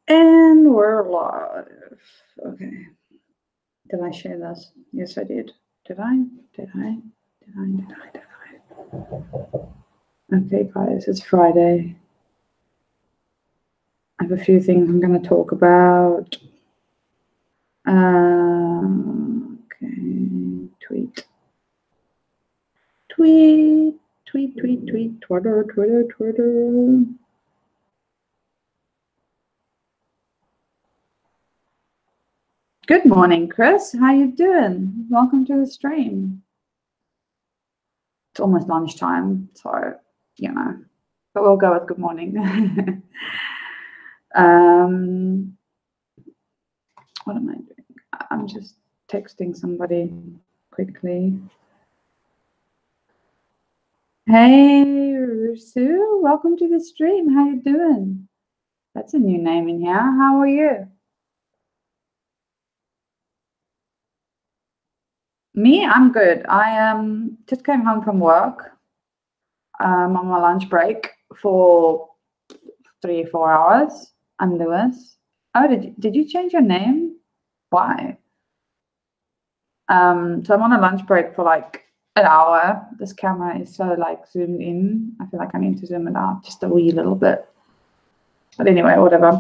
And we're live. Okay. Did I share this? Yes, I did. Did I? Did I? Did I? Did I? Did I? Okay, guys, it's Friday. I have a few things I'm going to talk about. Okay. Tweet. Tweet. Tweet, tweet, tweet. Twitter, Twitter, Twitter. Good morning, Chris. How you doing? Welcome to the stream. It's almost lunchtime, so, but we'll go with good morning. What am I doing? I'm just texting somebody quickly. Hey, Sue, welcome to the stream. How you doing? That's a new name in here. How are you? Me, I'm good. I just came home from work. On my lunch break for 3 or 4 hours. I'm Lewis. Oh, did you change your name? Why? So I'm on a lunch break for like an hour. This camera is so like zoomed in. I feel like I need to zoom it out just a wee little bit. But anyway, whatever.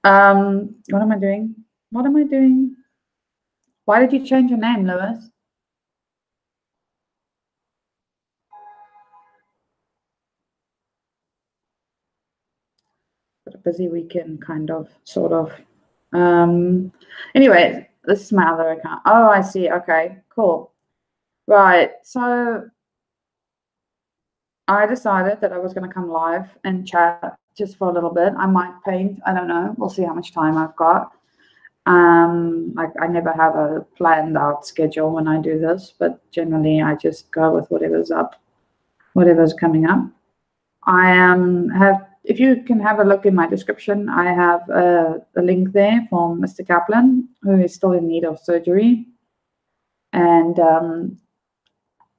What am I doing? What am I doing? Why did you change your name, Lewis? Got a busy weekend, kind of, sort of. Anyway, this is my other account. Oh, I see. Okay, cool. Right. So I decided that I was going to come live and chat just for a little bit. I might paint. I don't know. We'll see how much time I've got. Like I never have a planned out schedule when I do this, but generally I just go with whatever's up, whatever's coming up. I have, if you can have a look in my description, I have a link there for Mr. Kaplan, who is still in need of surgery. And,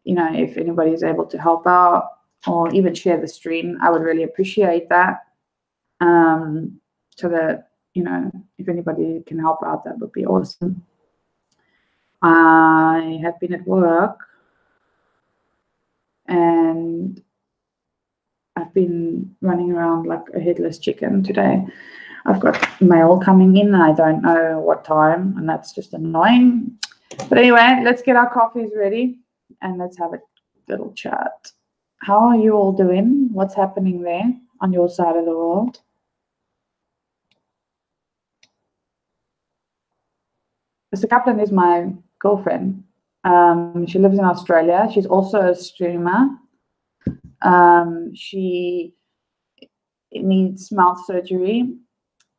if anybody is able to help out or even share the stream, I would really appreciate that. So that, if anybody can help out, that would be awesome. I have been at work and I've been running around like a headless chicken today. I've got mail coming in and I don't know what time, and that's just annoying. But anyway, let's get our coffees ready and let's have a little chat. How are you all doing? What's happening there on your side of the world? Mr. Kaplan is my girlfriend. She lives in Australia. She's also a streamer. She needs mouth surgery.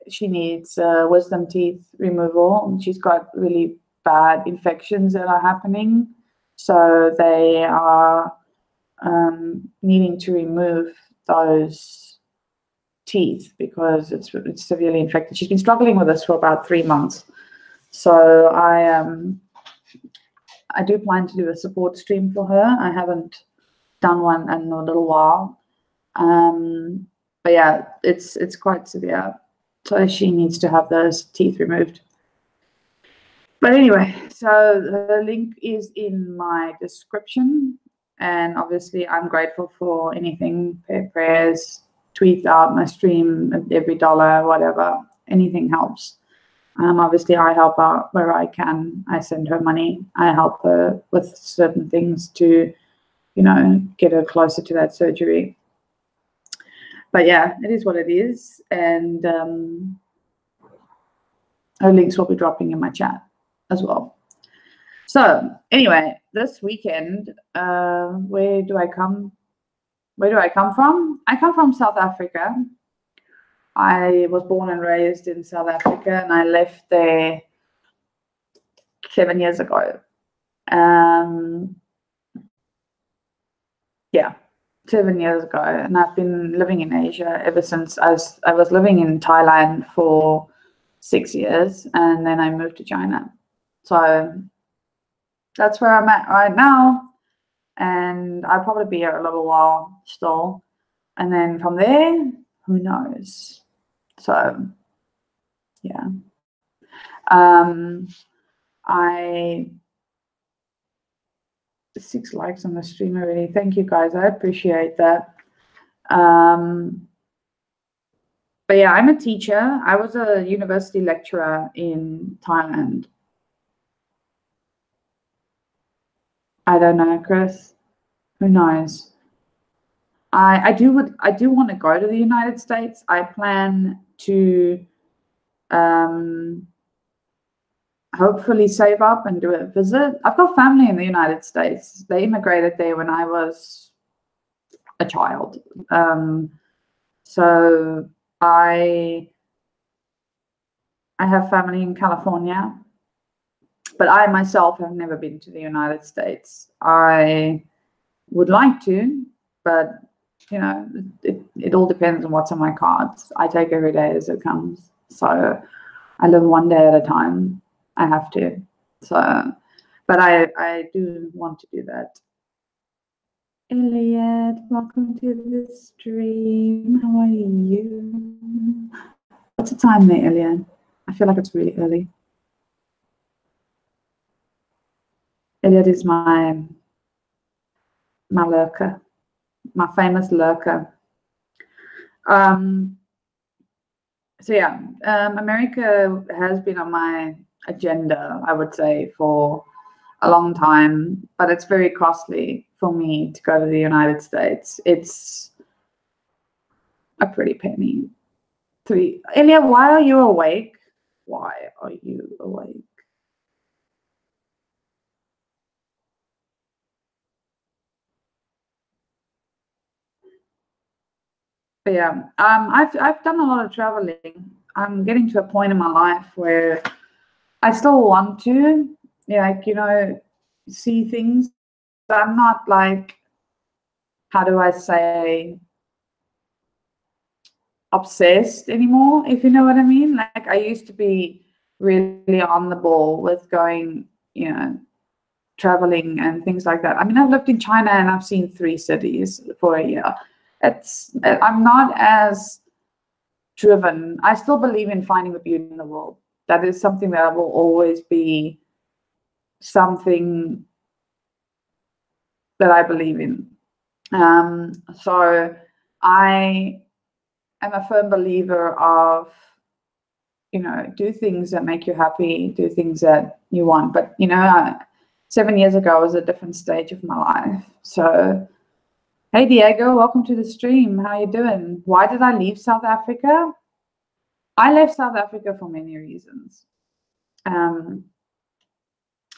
She needs wisdom teeth removal. She's got really bad infections that are happening. So they are needing to remove those teeth because it's severely infected. She's been struggling with this for about 3 months. So I do plan to do a support stream for her. I haven't done one in a little while. But yeah, it's quite severe. So she needs to have those teeth removed. But anyway, so the link is in my description. And obviously, I'm grateful for anything, prayers, tweet out my stream, every dollar, whatever, anything helps. Obviously, I help out where I can. I send her money. I help her with certain things to, get her closer to that surgery. But yeah, it is what it is. And her links will be dropping in my chat as well. So anyway, this weekend, where do I come from? I come from South Africa. I was born and raised in South Africa, and I left there 7 years ago. Yeah, 7 years ago, and I've been living in Asia ever since. I was living in Thailand for 6 years, and then I moved to China. So that's where I'm at right now, and I'll probably be here a little while still, and then from there, who knows? So Yeah. I 6 likes on the stream already. Thank you guys. I appreciate that. But yeah, I'm a teacher. I was a university lecturer in Thailand. I don't know, Chris. Who knows? I do want to go to the United States. I plan to hopefully save up and do a visit. I've got family in the United States. They immigrated there when I was a child. So I have family in California, but I myself have never been to the United States. I would like to, but you know, it all depends on what's on my cards. I take every day as it comes. So I live one day at a time. I have to. So, but I do want to do that. Elliot, welcome to the stream. How are you? What's the time there, Elliot? I feel like it's really early. Elliot is my lurker, my famous lurker. So yeah, America has been on my agenda, I would say, for a long time, but it's very costly for me to go to the United States. It's a pretty penny. Elia, why are you awake? Why are you awake? But yeah, I've done a lot of traveling. I'm getting to a point in my life where I still want to, like, you know, see things. But I'm not like, how do I say, obsessed anymore, if you know what I mean. Like I used to be really on the ball with going, you know, traveling and things like that. I mean, I've lived in China and I've seen 3 cities for a year. I'm not as driven. I still believe in finding the beauty in the world. That is something that will always be something that I believe in. So I am a firm believer of, you know, do things that make you happy, do things that you want. But, you know, 7 years ago, I was at a different stage of my life. So, hey, Diego, welcome to the stream. How you doing? Why did I leave South Africa? I left South Africa for many reasons.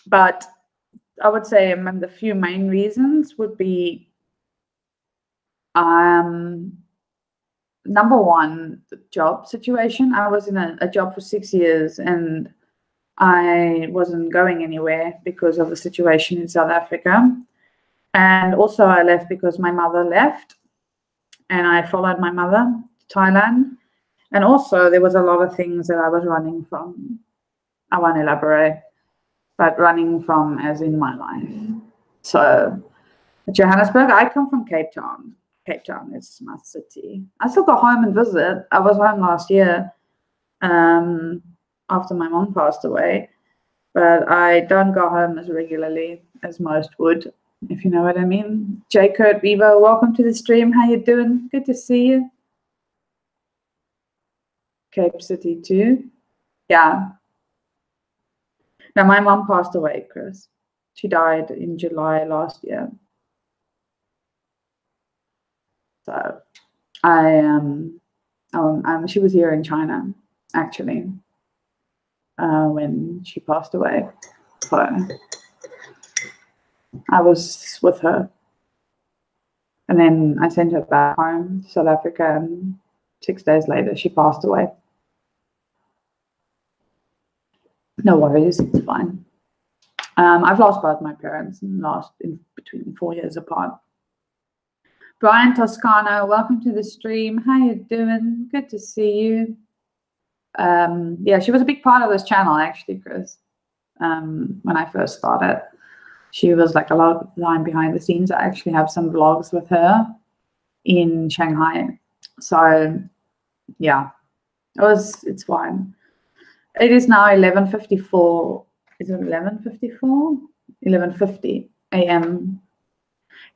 But I would say the few main reasons would be, number one, the job situation. I was in a job for 6 years and I wasn't going anywhere because of the situation in South Africa. And also I left because my mother left and I followed my mother to Thailand. And also there was a lot of things that I was running from. I won't elaborate, but running from as in my life. So Johannesburg, I come from Cape Town. Cape Town is my city. I still go home and visit. I was home last year after my mom passed away, but I don't go home as regularly as most would, if you know what I mean. J. Kurt Vivo, welcome to the stream. How you doing? Good to see you. Cape City too. Yeah. Now, my mom passed away, Chris. She died in July last year. So she was here in China, actually, when she passed away. So I was with her. And then I sent her back home to South Africa, and 6 days later, she passed away. No worries, it's fine. I've lost both my parents in between 4 years apart. Brian Toscano, welcome to the stream. How you doing? Good to see you. Yeah, she was a big part of this channel, actually, Chris. When I first started, she was like a lot of the time behind the scenes. I actually have some vlogs with her in Shanghai. So yeah, it's fine. It is now 11:54. Is it 11:54? 11:50 a.m.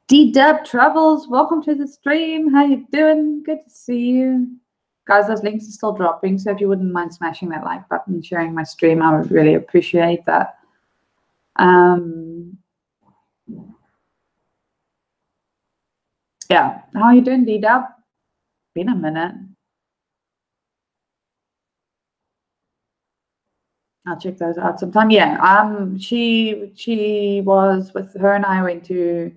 D-Dub Travels, welcome to the stream. How you doing? Good to see you. Guys, those links are still dropping, so if you wouldn't mind smashing that like button and sharing my stream, I would really appreciate that. Yeah, how are you doing, D-Dub? Been a minute. I'll check those out sometime. Yeah, she was with her and I went to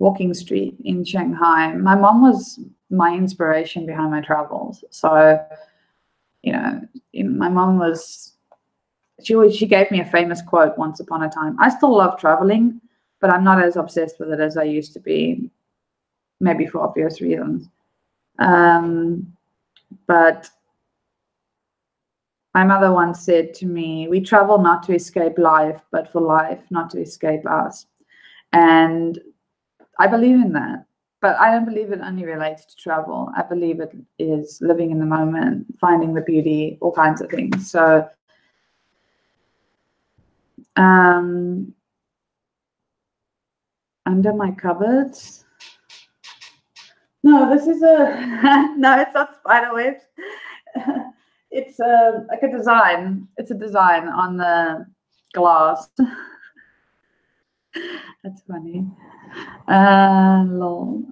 Walking Street in Shanghai. My mom was my inspiration behind my travels. So, my mom was, she gave me a famous quote once upon a time. I still love traveling, but I'm not as obsessed with it as I used to be, maybe for obvious reasons. But my mother once said to me, we travel not to escape life, but for life not to escape us. And I believe in that. But I don't believe it only relates to travel. I believe it is living in the moment, finding the beauty, all kinds of things. So, under my cupboards. No, this is no, it's not spider webs. It's like a design. It's a design on the glass. That's funny. Lol.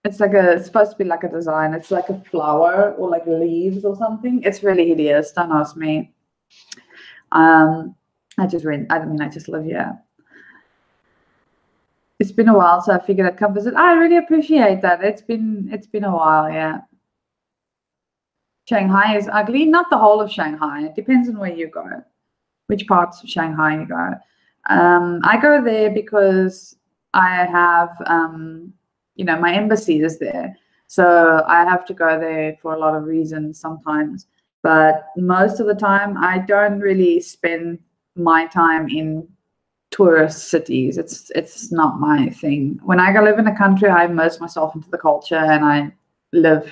It's supposed to be like a design. It's like a flower or like leaves or something. It's really hideous. Don't ask me. I just live here. It's been a while, so I figured I'd come visit. I really appreciate that. It's been a while, yeah. Shanghai is ugly. Not the whole of Shanghai. It depends on where you go, which parts of Shanghai you go. I go there because I have, my embassy is there. So I have to go there for a lot of reasons sometimes. But most of the time, I don't really spend my time in tourist cities. It's not my thing. When I go live in a country, I immerse myself into the culture and I live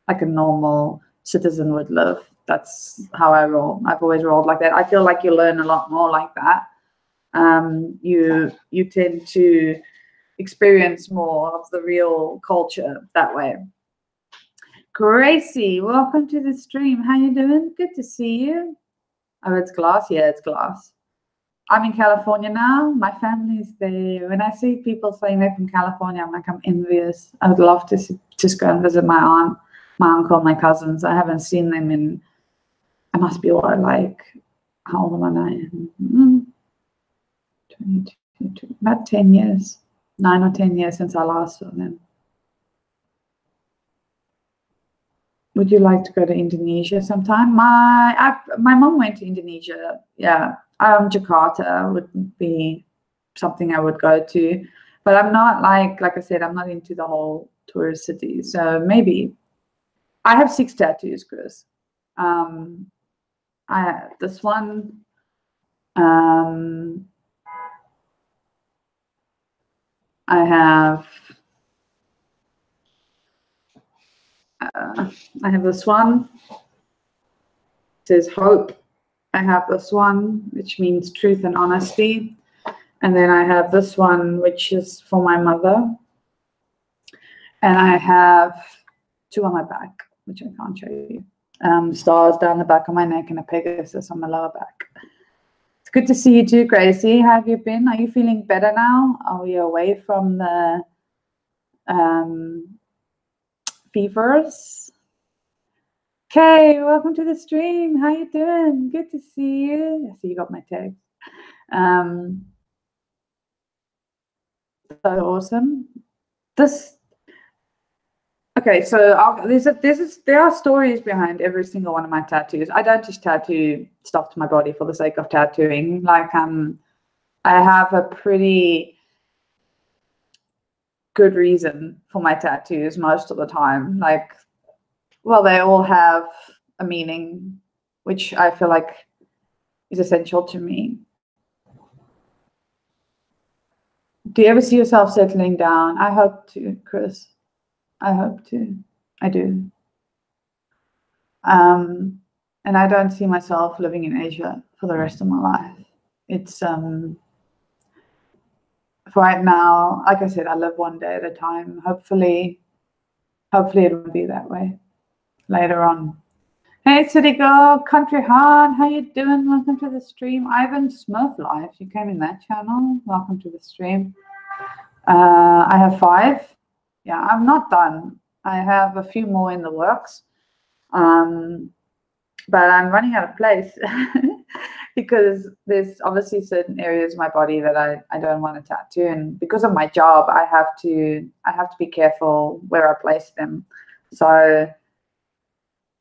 like a normal citizen would live. That's how I roll. I've always rolled like that. I feel like you learn a lot more like that. You tend to experience more of the real culture that way. Gracie, welcome to the stream. How you doing? Good to see you. Oh, it's glass. Yeah, it's glass. I'm in California now. My family's there. When I see people saying they're from California, I'm like, I'm envious. I would love to just go and visit my aunt, my uncle, my cousins. I haven't seen them in, I must be how old am I now? 22, about 10 years, 9 or 10 years since I last saw them. Would you like to go to Indonesia sometime? My mom went to Indonesia. Yeah. Jakarta would be something I would go to, but I'm not like I said, I'm not into the whole tourist city. So maybe I have 6 tattoos, Chris. This one, I have this one. It says hope. I have this one, which means truth and honesty. And then I have this one, which is for my mother. And I have 2 on my back, which I can't show you. Stars down the back of my neck and a Pegasus on my lower back. It's good to see you too, Gracie. How have you been? Are you feeling better now? Are we away from the fevers? Okay, welcome to the stream. How you doing? Good to see you. I see you got my tag. So awesome. Okay, so there are stories behind every single one of my tattoos. I don't just tattoo stuff to my body for the sake of tattooing. Like I have a pretty good reason for my tattoos most of the time. Like, well, they all have a meaning, which I feel like is essential to me. Do you ever see yourself settling down? I hope to, Chris. I hope to. I do. And I don't see myself living in Asia for the rest of my life. It's for right now, like I said, I live one day at a time. Hopefully it will be that way later on. Hey, City Girl, Country Heart, how you doing? Welcome to the stream. Ivan Smurf Life, you came in that channel. Welcome to the stream. I have 5. Yeah, I'm not done. I have a few more in the works. But I'm running out of place because there's obviously certain areas of my body that I don't want to tattoo, and because of my job, I have to be careful where I place them. So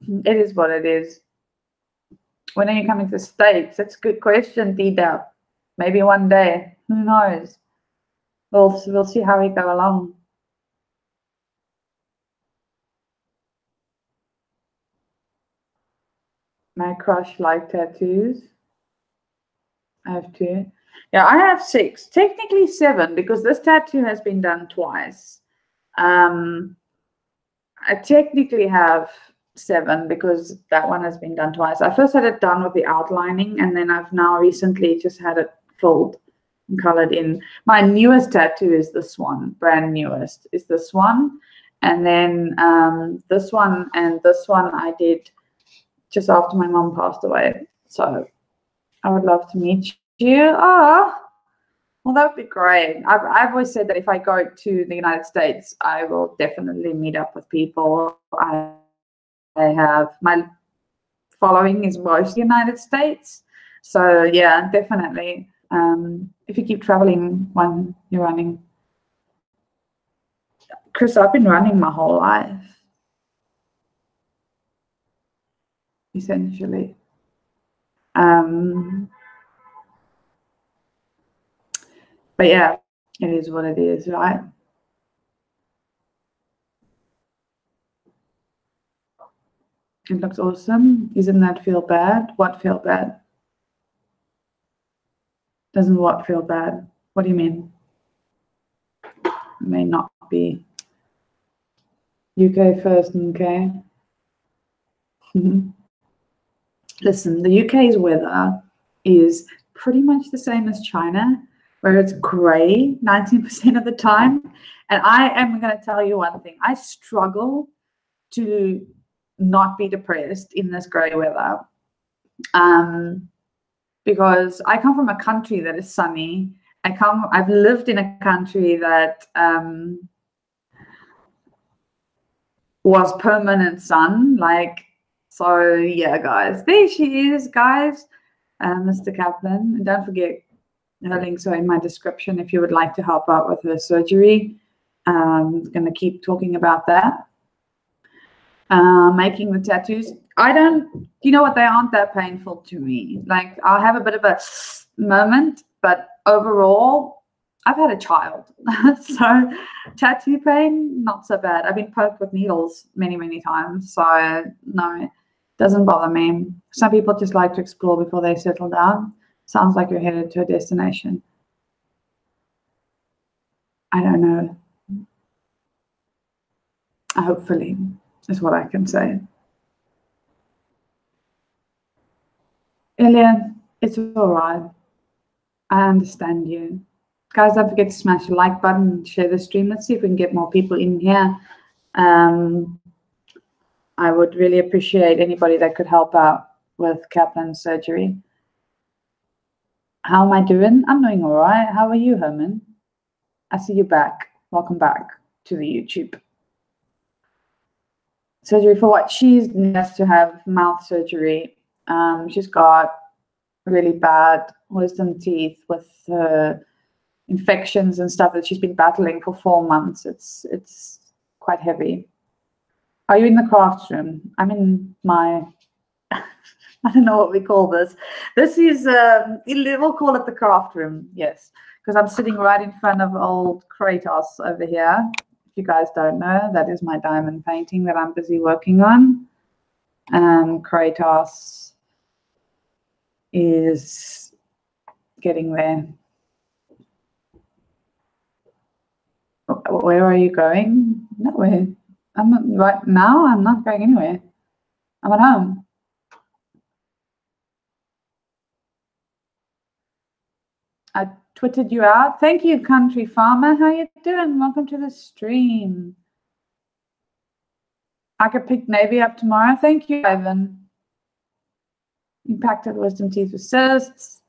it is what it is. When are you coming to the States? That's a good question, D-Dab. Maybe one day. Who knows? We'll see how we go along. My crush like tattoos. I have 2. Yeah, I have 6. Technically 7 because this tattoo has been done twice. I technically have 7 because that one has been done twice. I first had it done with the outlining, and then I've now recently just had it filled and colored in. My newest tattoo is this one, brand newest is this one. And then this one and this one I did just after my mom passed away. So I would love to meet you. Oh, well, that would be great. I've always said that if I go to the United States, I will definitely meet up with people. I have my following is mostly United States. So yeah, definitely. If you keep traveling when you're running. Chris, I've been running my whole life, essentially. But yeah, it is what it is, right? It looks awesome. Doesn't that feel bad? What feel bad? Doesn't what feel bad? What do you mean? It may not be. UK first, okay? Listen, the UK's weather is pretty much the same as China, where it's grey 19% of the time. And I am going to tell you one thing. I struggle to not be depressed in this grey weather because I come from a country that is sunny. I've lived in a country that was permanent sun, so yeah, guys. There she is, guys. Mr. Kaplan. And don't forget, her links are in my description if you would like to help out with her surgery. I'm going to keep talking about that. Making the tattoos. You know what? They aren't that painful to me. Like, I'll have a bit of a moment, but overall, I've had a child. So tattoo pain, not so bad. I've been poked with needles many, many times. So no, it doesn't bother me. Some people just like to explore before they settle down. Sounds like you're headed to a destination. I don't know. Hopefully, is what I can say. Ilya, it's all right. I understand you. Guys, don't forget to smash the like button and share the stream. Let's see if we can get more people in here. I would really appreciate anybody that could help out with Kaplan's surgery. How am I doing? I'm doing all right. How are you, Herman? I see you back. Welcome back to the YouTube. Surgery for what? She needs to have mouth surgery. She's got really bad wisdom teeth with infections and stuff that she's been battling for 4 months. It's quite heavy. Are you in the crafts room? I'm in my I don't know what we call this. This is we'll call it the craft room, yes, because I'm sitting right in front of old Kratos over here. If you guys don't know, that is my diamond painting that I'm busy working on. Kratos is getting there. Where are you going? Nowhere. I'm not going anywhere. I'm at home. I twittered you out. Thank you, Country Farmer. How you doing? Welcome to the stream. I could pick Navy up tomorrow. Thank you, Ivan. Impacted wisdom teeth assists.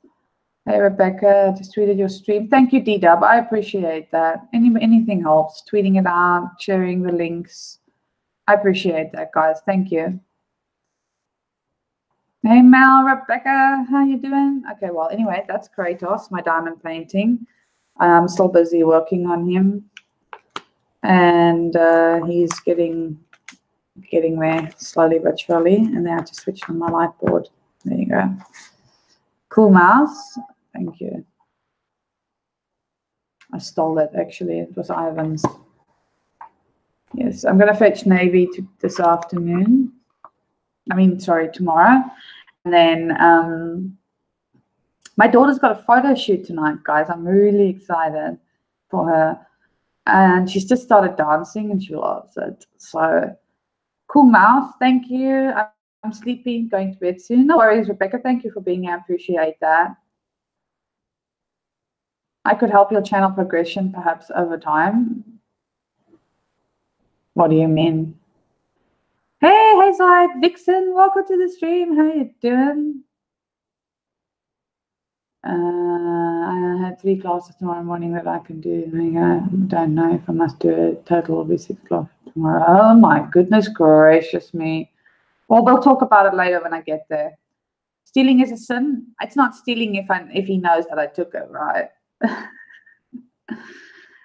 Hey, Rebecca, just tweeted your stream. Thank you, D-Dub. I appreciate that. Anything helps. Tweeting it out, sharing the links. I appreciate that, guys. Thank you. Hey, Mel, Rebecca, how you doing? Okay, well, anyway, that's Kratos, my diamond painting. I'm still busy working on him. And he's getting there slowly but surely. And then I have to switch on my light board. There you go. Cool mouse. Thank you. I stole it, actually. It was Ivan's. Yes, I'm going to fetch Navy this afternoon. Tomorrow. And then my daughter's got a photo shoot tonight, guys. I'm really excited for her. And she's just started dancing and she loves it. So, cool mouth. Thank you. I'm sleepy, going to bed soon. No worries, Rebecca. Thank you for being here. I appreciate that. I could help your channel progression perhaps over time. What do you mean? Hey, Hazelite, Vixen, welcome to the stream. How you doing? I had 3 classes tomorrow morning that I can do. I don't know if I must do a total of 6 classes tomorrow. Oh my goodness gracious me. Well, we'll talk about it later when I get there. Stealing is a sin. It's not stealing if he knows that I took it, right?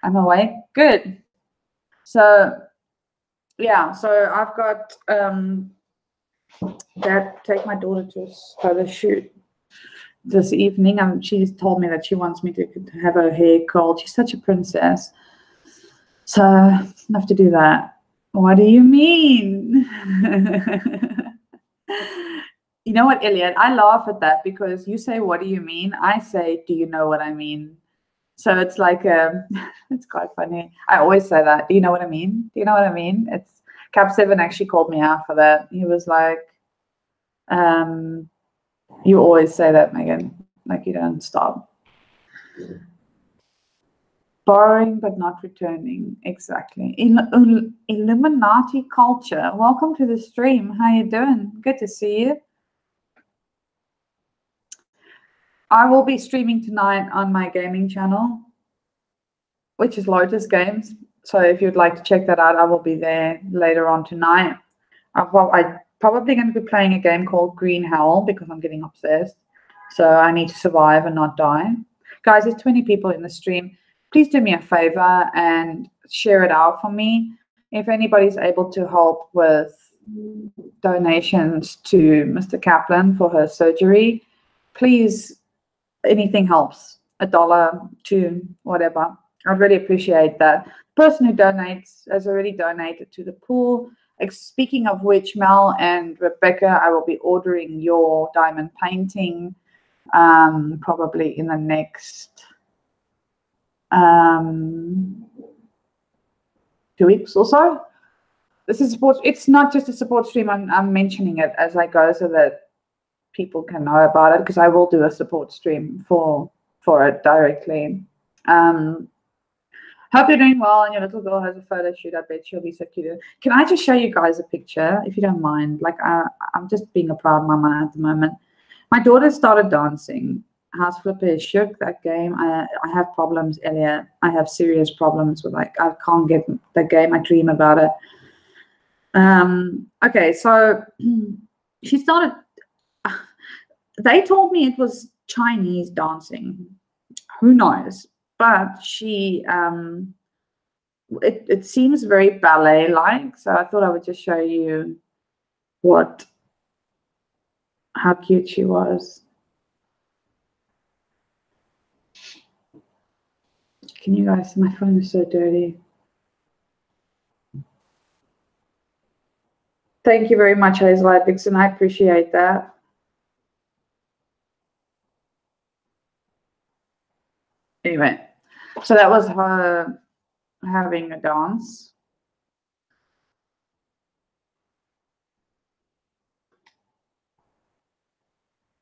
I'm awake. Good. So yeah, so I've got take my daughter to a photo shoot this evening. She's told me that she wants me to have her hair curled. She's such a princess. So I have to do that. What do you mean? You know what, Elliot? I laugh at that because you say, what do you mean? I say, do you know what I mean? So it's like, it's quite funny. I always say that. Do you know what I mean? Do you know what I mean? It's Cap 7 actually called me out for that. He was like, you always say that, Megan. Like you don't stop. Borrowing but not returning. Exactly. Illuminati culture. Welcome to the stream. How you doing? Good to see you. I will be streaming tonight on my gaming channel, which is Lotus Games. So if you'd like to check that out, I will be there later on tonight. I'm probably going to be playing a game called Green Hell because I'm getting obsessed. So I need to survive and not die. Guys, there's 20 people in the stream. Please do me a favor and share it out for me. If anybody's able to help with donations to Mr. Kaplan for her surgery, please, anything helps. $1, $2, whatever. I'd really appreciate that. The person who donates has already donated to the pool. Speaking of which, Mel and Rebecca, I will be ordering your diamond painting probably in the next 2 weeks or so. This is support. It's not just a support stream. I'm mentioning it as I go so that people can know about it, because I will do a support stream for it directly. Hope you're doing well and your little girl has a photo shoot. I bet she'll be so cute. Can I just show you guys a picture, if you don't mind? Like, I'm just being a proud mama at the moment. My daughter started dancing. House Flipper is shook, that game. I have problems, Elliot. I have serious problems with, like, I can't get the game. I dream about it. Okay, so she started. They told me it was Chinese dancing. Who knows? But she, it seems very ballet-like. So I thought I would just show you how cute she was. Can you guys see? My phone is so dirty. Thank you very much, Hazel Vixen. I appreciate that. Anyway, so that was her having a dance.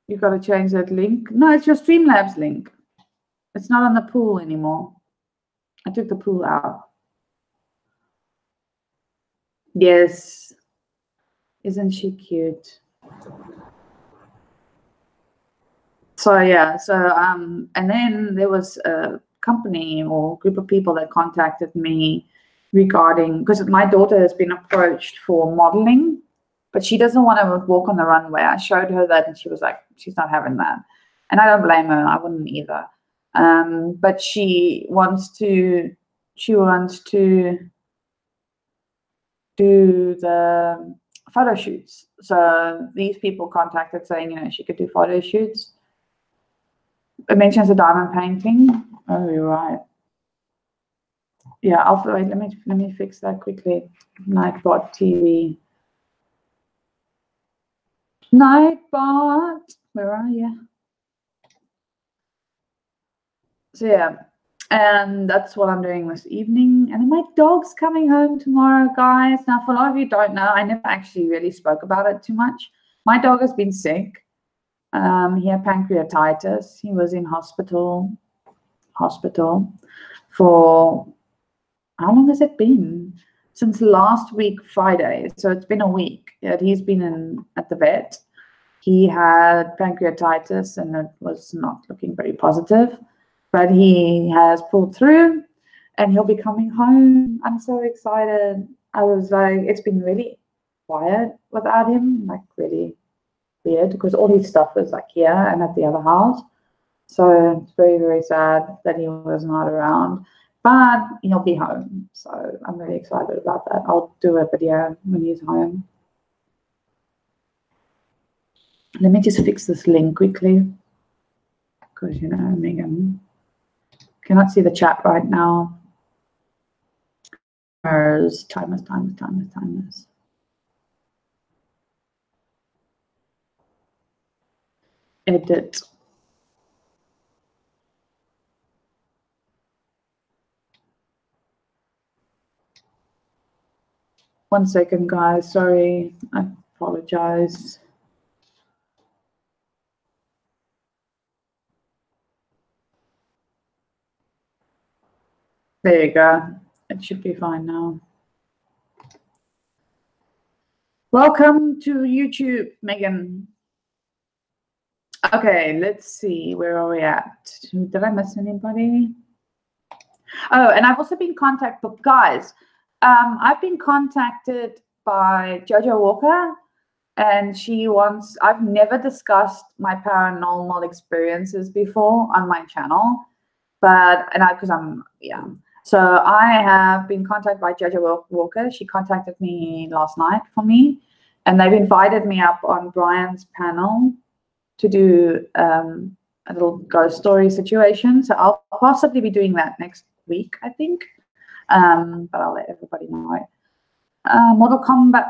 You got to change that link. No, it's your Streamlabs link. It's not on the pool anymore. I took the pool out. Yes. Isn't she cute? So yeah, and then there was a company or group of people that contacted me regarding, because my daughter has been approached for modeling, but she doesn't want to walk on the runway. I showed her that and she was like, she's not having that. And I don't blame her. I wouldn't either. But she wants to do the photo shoots. So these people contacted saying, you know, she could do photo shoots. It mentions a diamond painting. Oh, you're right. Yeah, I'll wait. Let me fix that quickly. Nightbot TV. Nightbot, where are you? So yeah, and that's what I'm doing this evening. And then my dog's coming home tomorrow, guys. Now, for a lot of you don't know, I never actually really spoke about it too much. My dog has been sick. He had pancreatitis. He was in hospital for, how long has it been? Since last week, Friday. So it's been a week that he's been at the vet. He had pancreatitis and it was not looking very positive, but he has pulled through and he'll be coming home. I'm so excited. I was like, it's been really quiet without him, like really weird, because all his stuff was like here and at the other house. So it's very, very sad that he was not around, but he'll be home. So I'm really excited about that. I'll do a video when he's home. Let me just fix this link quickly, because, you know, Megan cannot see the chat right now. Timers. Edit. One second, guys. Sorry, I apologize. There you go. It should be fine now. Welcome to YouTube, Megan. Okay, let's see. Where are we at? Did I miss anybody? Oh, and I've also been contacted, guys. I've been contacted by Jojo Walker, and she wants. I've never discussed my paranormal experiences before on my channel, but because I'm young. So I have been contacted by Jojo Walker. She contacted me last night for me, and they've invited me up on Brian's panel to do a little ghost story situation. So I'll possibly be doing that next week, I think. But I'll let everybody know. Mortal Kombat.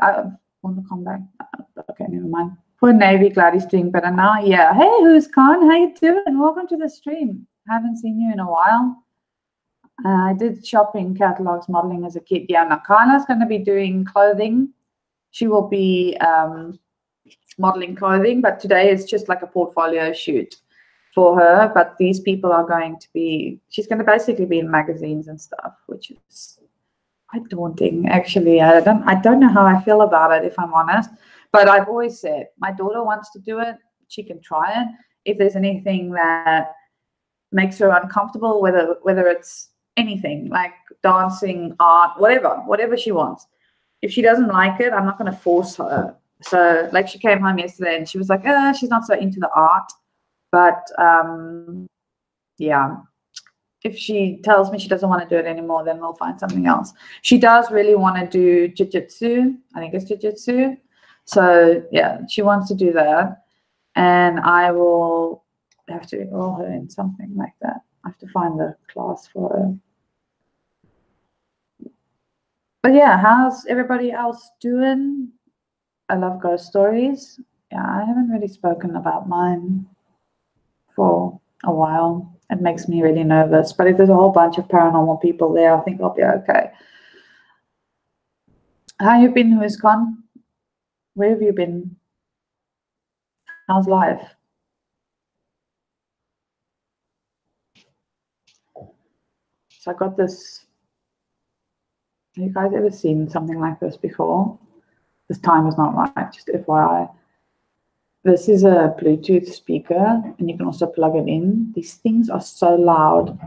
Okay, never mind. Poor Navy, glad he's doing better now. Yeah. Hey, who's Khan? How you doing? Welcome to the stream. Haven't seen you in a while. I did shopping catalogs modeling as a kid. Yeah, Nakala's going to be doing clothing. She will be modeling clothing, but today it's just like a portfolio shoot for her. But these people are going to be, she's going to basically be in magazines and stuff, which is quite daunting, actually. I don't know how I feel about it, if I'm honest. But I've always said, my daughter wants to do it. She can try it. If there's anything that makes her uncomfortable, whether it's anything like dancing, art, whatever she wants. If she doesn't like it, I'm not going to force her. So like she came home yesterday and she was like, she's not so into the art. But yeah, if she tells me she doesn't want to do it anymore, then we'll find something else. She does really want to do jiu-jitsu. I think it's jiu-jitsu. So yeah, she wants to do that. And I will have to enroll her in something like that. I have to find the class for her. But yeah, how's everybody else doing? I love ghost stories. Yeah, I haven't really spoken about mine for a while. It makes me really nervous. But if there's a whole bunch of paranormal people there, I think I'll be okay. How you been, who's gone? Where have you been? How's life? So I got this. Have you guys ever seen something like this before? This time is not right, just FYI. This is a Bluetooth speaker, and you can also plug it in. These things are so loud.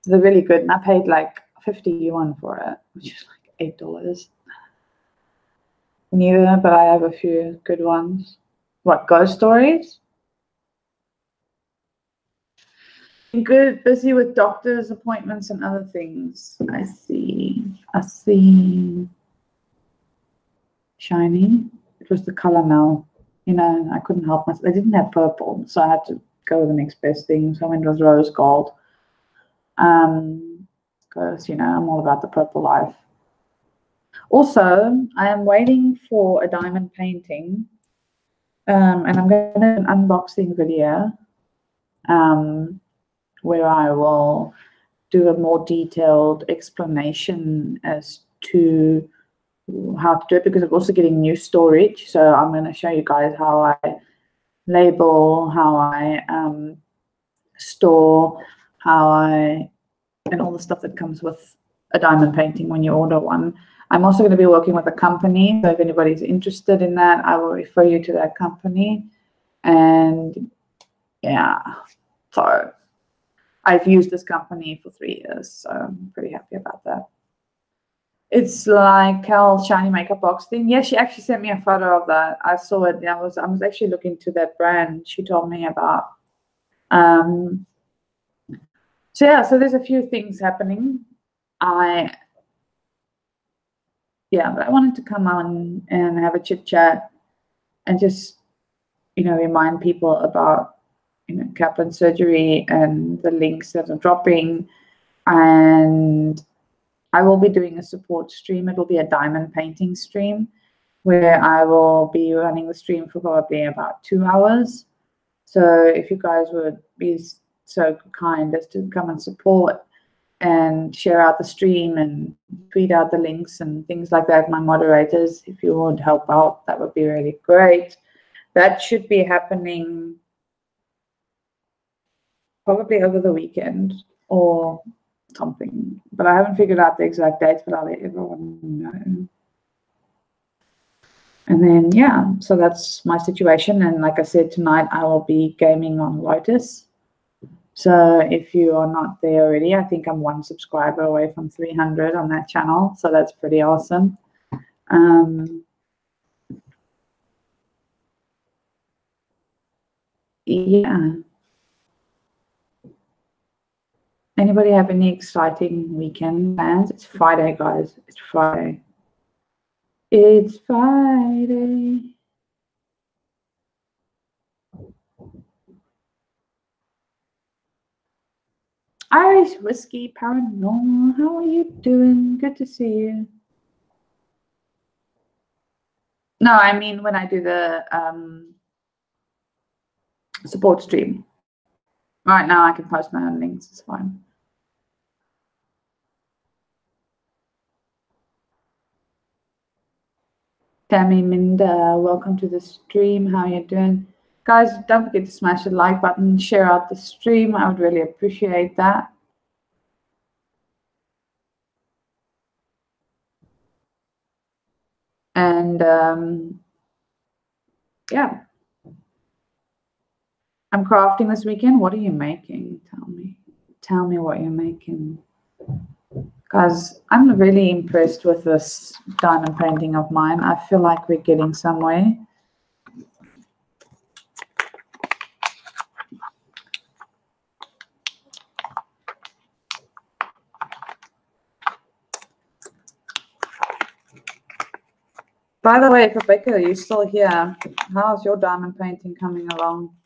They're really good, and I paid like 50 yuan for it, which is like $8. Neither, but I have a few good ones. What, ghost stories? Good, busy with doctor's appointments and other things. I see. Shiny. It was the color now. You know, I couldn't help myself. They didn't have purple, so I had to go with the next best thing. So I went with rose gold. Because, you know, I'm all about the purple life. Also, I am waiting for a diamond painting. And I'm going to do an unboxing video. Where I will do a more detailed explanation as to how to do it, because I'm also getting new storage. So I'm going to show you guys how I label, how I store, and all the stuff that comes with a diamond painting when you order one. I'm also going to be working with a company, so if anybody's interested in that, I will refer you to that company. And yeah, so I've used this company for 3 years, so I'm pretty happy about that. It's like Cal's shiny makeup box thing. Yeah, she actually sent me a photo of that. I saw it. I was actually looking to that brand she told me about. So yeah, so there's a few things happening. But I wanted to come on and have a chit chat and just, you know, remind people about, you know, Kaplan surgery and the links that are dropping. And I will be doing a support stream. It will be a diamond painting stream where I will be running the stream for probably about 2 hours. So if you guys would be so kind as to come and support and share out the stream and tweet out the links and things like that, my moderators, if you would help out, that would be really great. That should be happening probably over the weekend or something, but I haven't figured out the exact dates, but I'll let everyone know. And then, yeah, so that's my situation. And like I said, tonight I will be gaming on Lotus. So if you are not there already, I think I'm 1 subscriber away from 300 on that channel. So that's pretty awesome. Yeah. Anybody have any exciting weekend plans? It's Friday, guys. It's Friday. It's Friday. Irish Whiskey Paranormal, how are you doing? Good to see you. No, I mean when I do the support stream. Right now I can post my own links, it's fine. Tammy Minda, welcome to the stream. How are you doing? Guys, don't forget to smash the like button, share out the stream. I would really appreciate that. And yeah. I'm crafting this weekend. What are you making? Tell me. Tell me what you're making. Guys, I'm really impressed with this diamond painting of mine. I feel like we're getting somewhere. By the way, Rebecca, you're still here. How's your diamond painting coming along?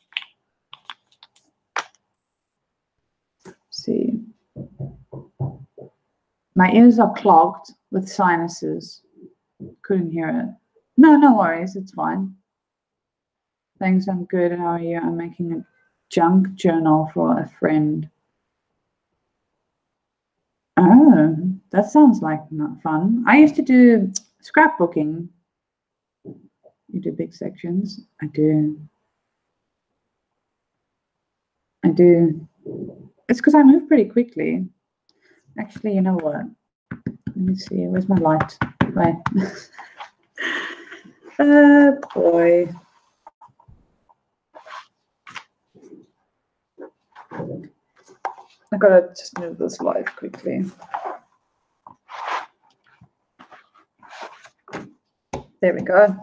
Let's see. My ears are clogged with sinuses. Couldn't hear it. No worries. It's fine. Thanks, I'm good. How are you? I'm making a junk journal for a friend. Oh, that sounds like not fun. I used to do scrapbooking. You do big sections? I do. It's because I move pretty quickly. Actually, you know what? Let me see. Where's my light? Right. Oh boy. I gotta just move this light quickly. There we go.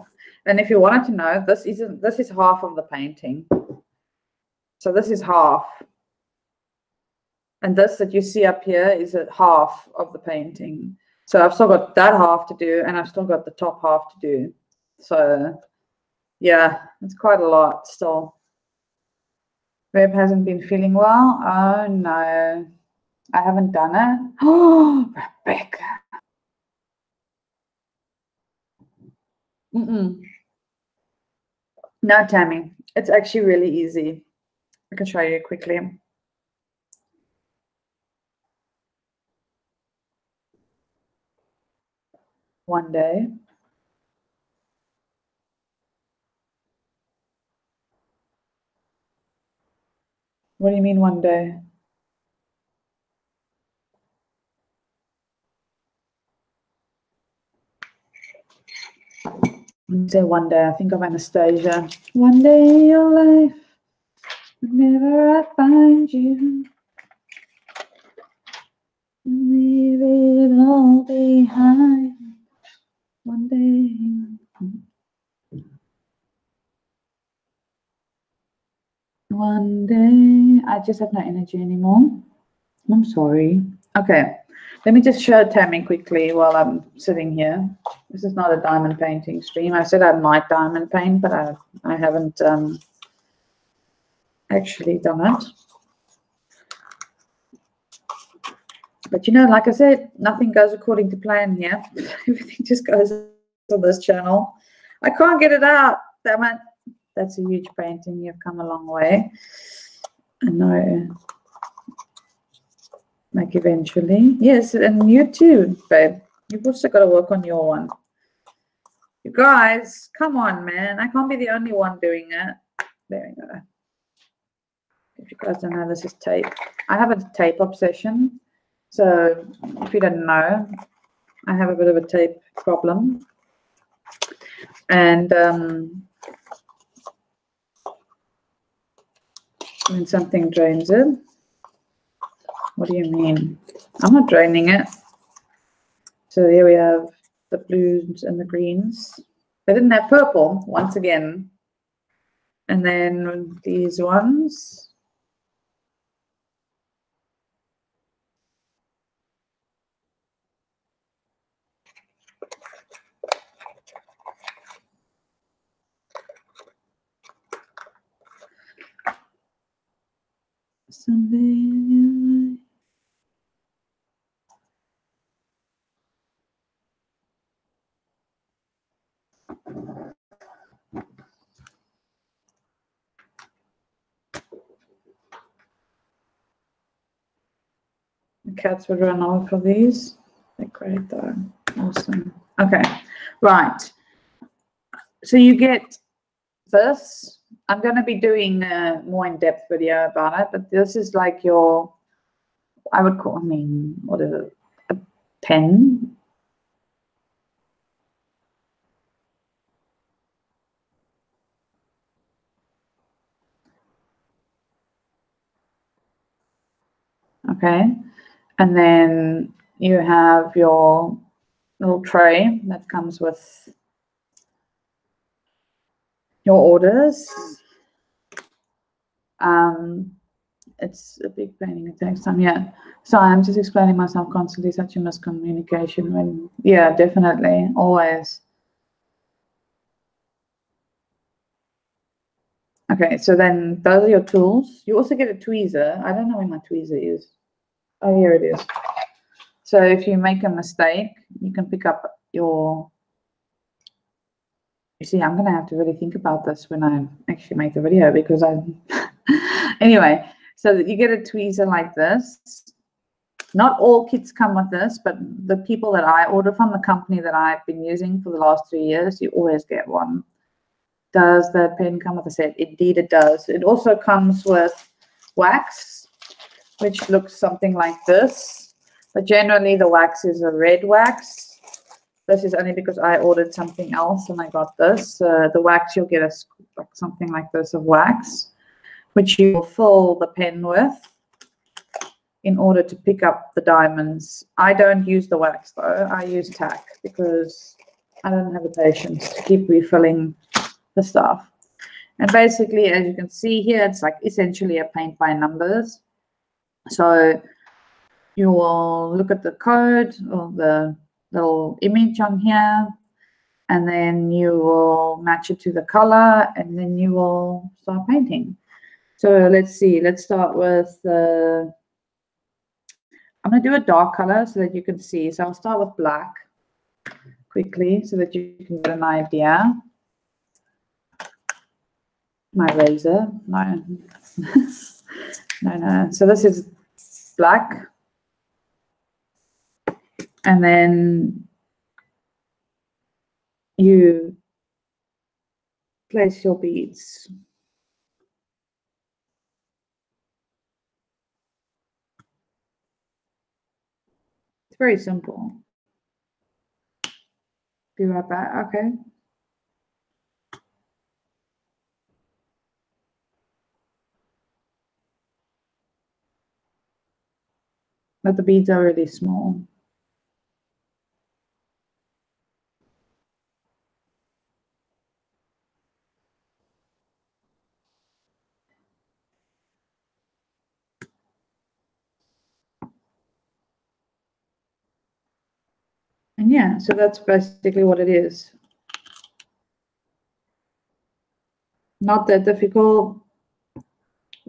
And if you wanted to know, this is half of the painting. So this is half. And this that you see up here is a half of the painting. So I've still got that half to do, and I've still got the top half to do. So yeah, it's quite a lot still. Web hasn't been feeling well. Oh no, I haven't done it. Oh, Rebecca. No, Tammy, it's actually really easy. I can show you quickly. One day. What do you mean one day? When you say one day, I think of Anastasia. One day in your life, whenever I find you, leave it all behind. One day. One day. I just have no energy anymore. I'm sorry. Okay. Let me just show Tammy quickly while I'm sitting here. This is not a diamond painting stream. I said I might diamond paint, but I haven't actually done it. But you know, like I said, nothing goes according to plan here. Everything just goes on this channel. I can't get it out. Damn it. That's a huge painting. You've come a long way. I know. Like eventually. Yes, and you too, babe. You've also got to work on your one. You guys, come on, man. I can't be the only one doing it. There we go. If you guys don't know, this is tape. I have a tape obsession. So if you don't know, I have a bit of a tape problem. And when something drains it, what do you mean? I'm not draining it. So here we have the blues and the greens. They didn't have purple, once again. And then these ones. Someday. The cats would run off of these. They're great though. Awesome. Okay, right. So you get this. I'm going to be doing a more in-depth video about it, but this is like your, I would call, I mean, what is it? A pen. Okay. And then you have your little tray that comes with your orders. It's a big painting, it takes time. Yeah. So I'm just explaining myself constantly, such a miscommunication when, yeah, definitely, always. Okay, so then those are your tools. You also get a tweezer. I don't know where my tweezer is. Oh, here it is. So if you make a mistake, you can pick up your, you see, I'm going to have to really think about this when I actually make the video because anyway, so that you get a tweezer like this. Not all kits come with this, but the people that I order from, the company that I've been using for the last 3 years, you always get one. Does the pen come with a set? Indeed it does. It also comes with wax, which looks something like this. But generally the wax is a red wax. This is only because I ordered something else and I got this. The wax, you'll get like something like this of wax, which you will fill the pen with in order to pick up the diamonds. I don't use the wax though. I use tack because I don't have the patience to keep refilling the stuff. And basically, as you can see here, it's like essentially a paint by numbers. So you will look at the code or the little image on here, and then you will match it to the color, and then you will start painting. So let's see. Let's start with the... I'm going to do a dark color so that you can see. So I'll start with black quickly so that you can get an idea. My razor, no. no. So this is black. And then you place your beads. It's very simple. Be right back. Okay. But the beads are really small. And yeah, so that's basically what it is. Not that difficult,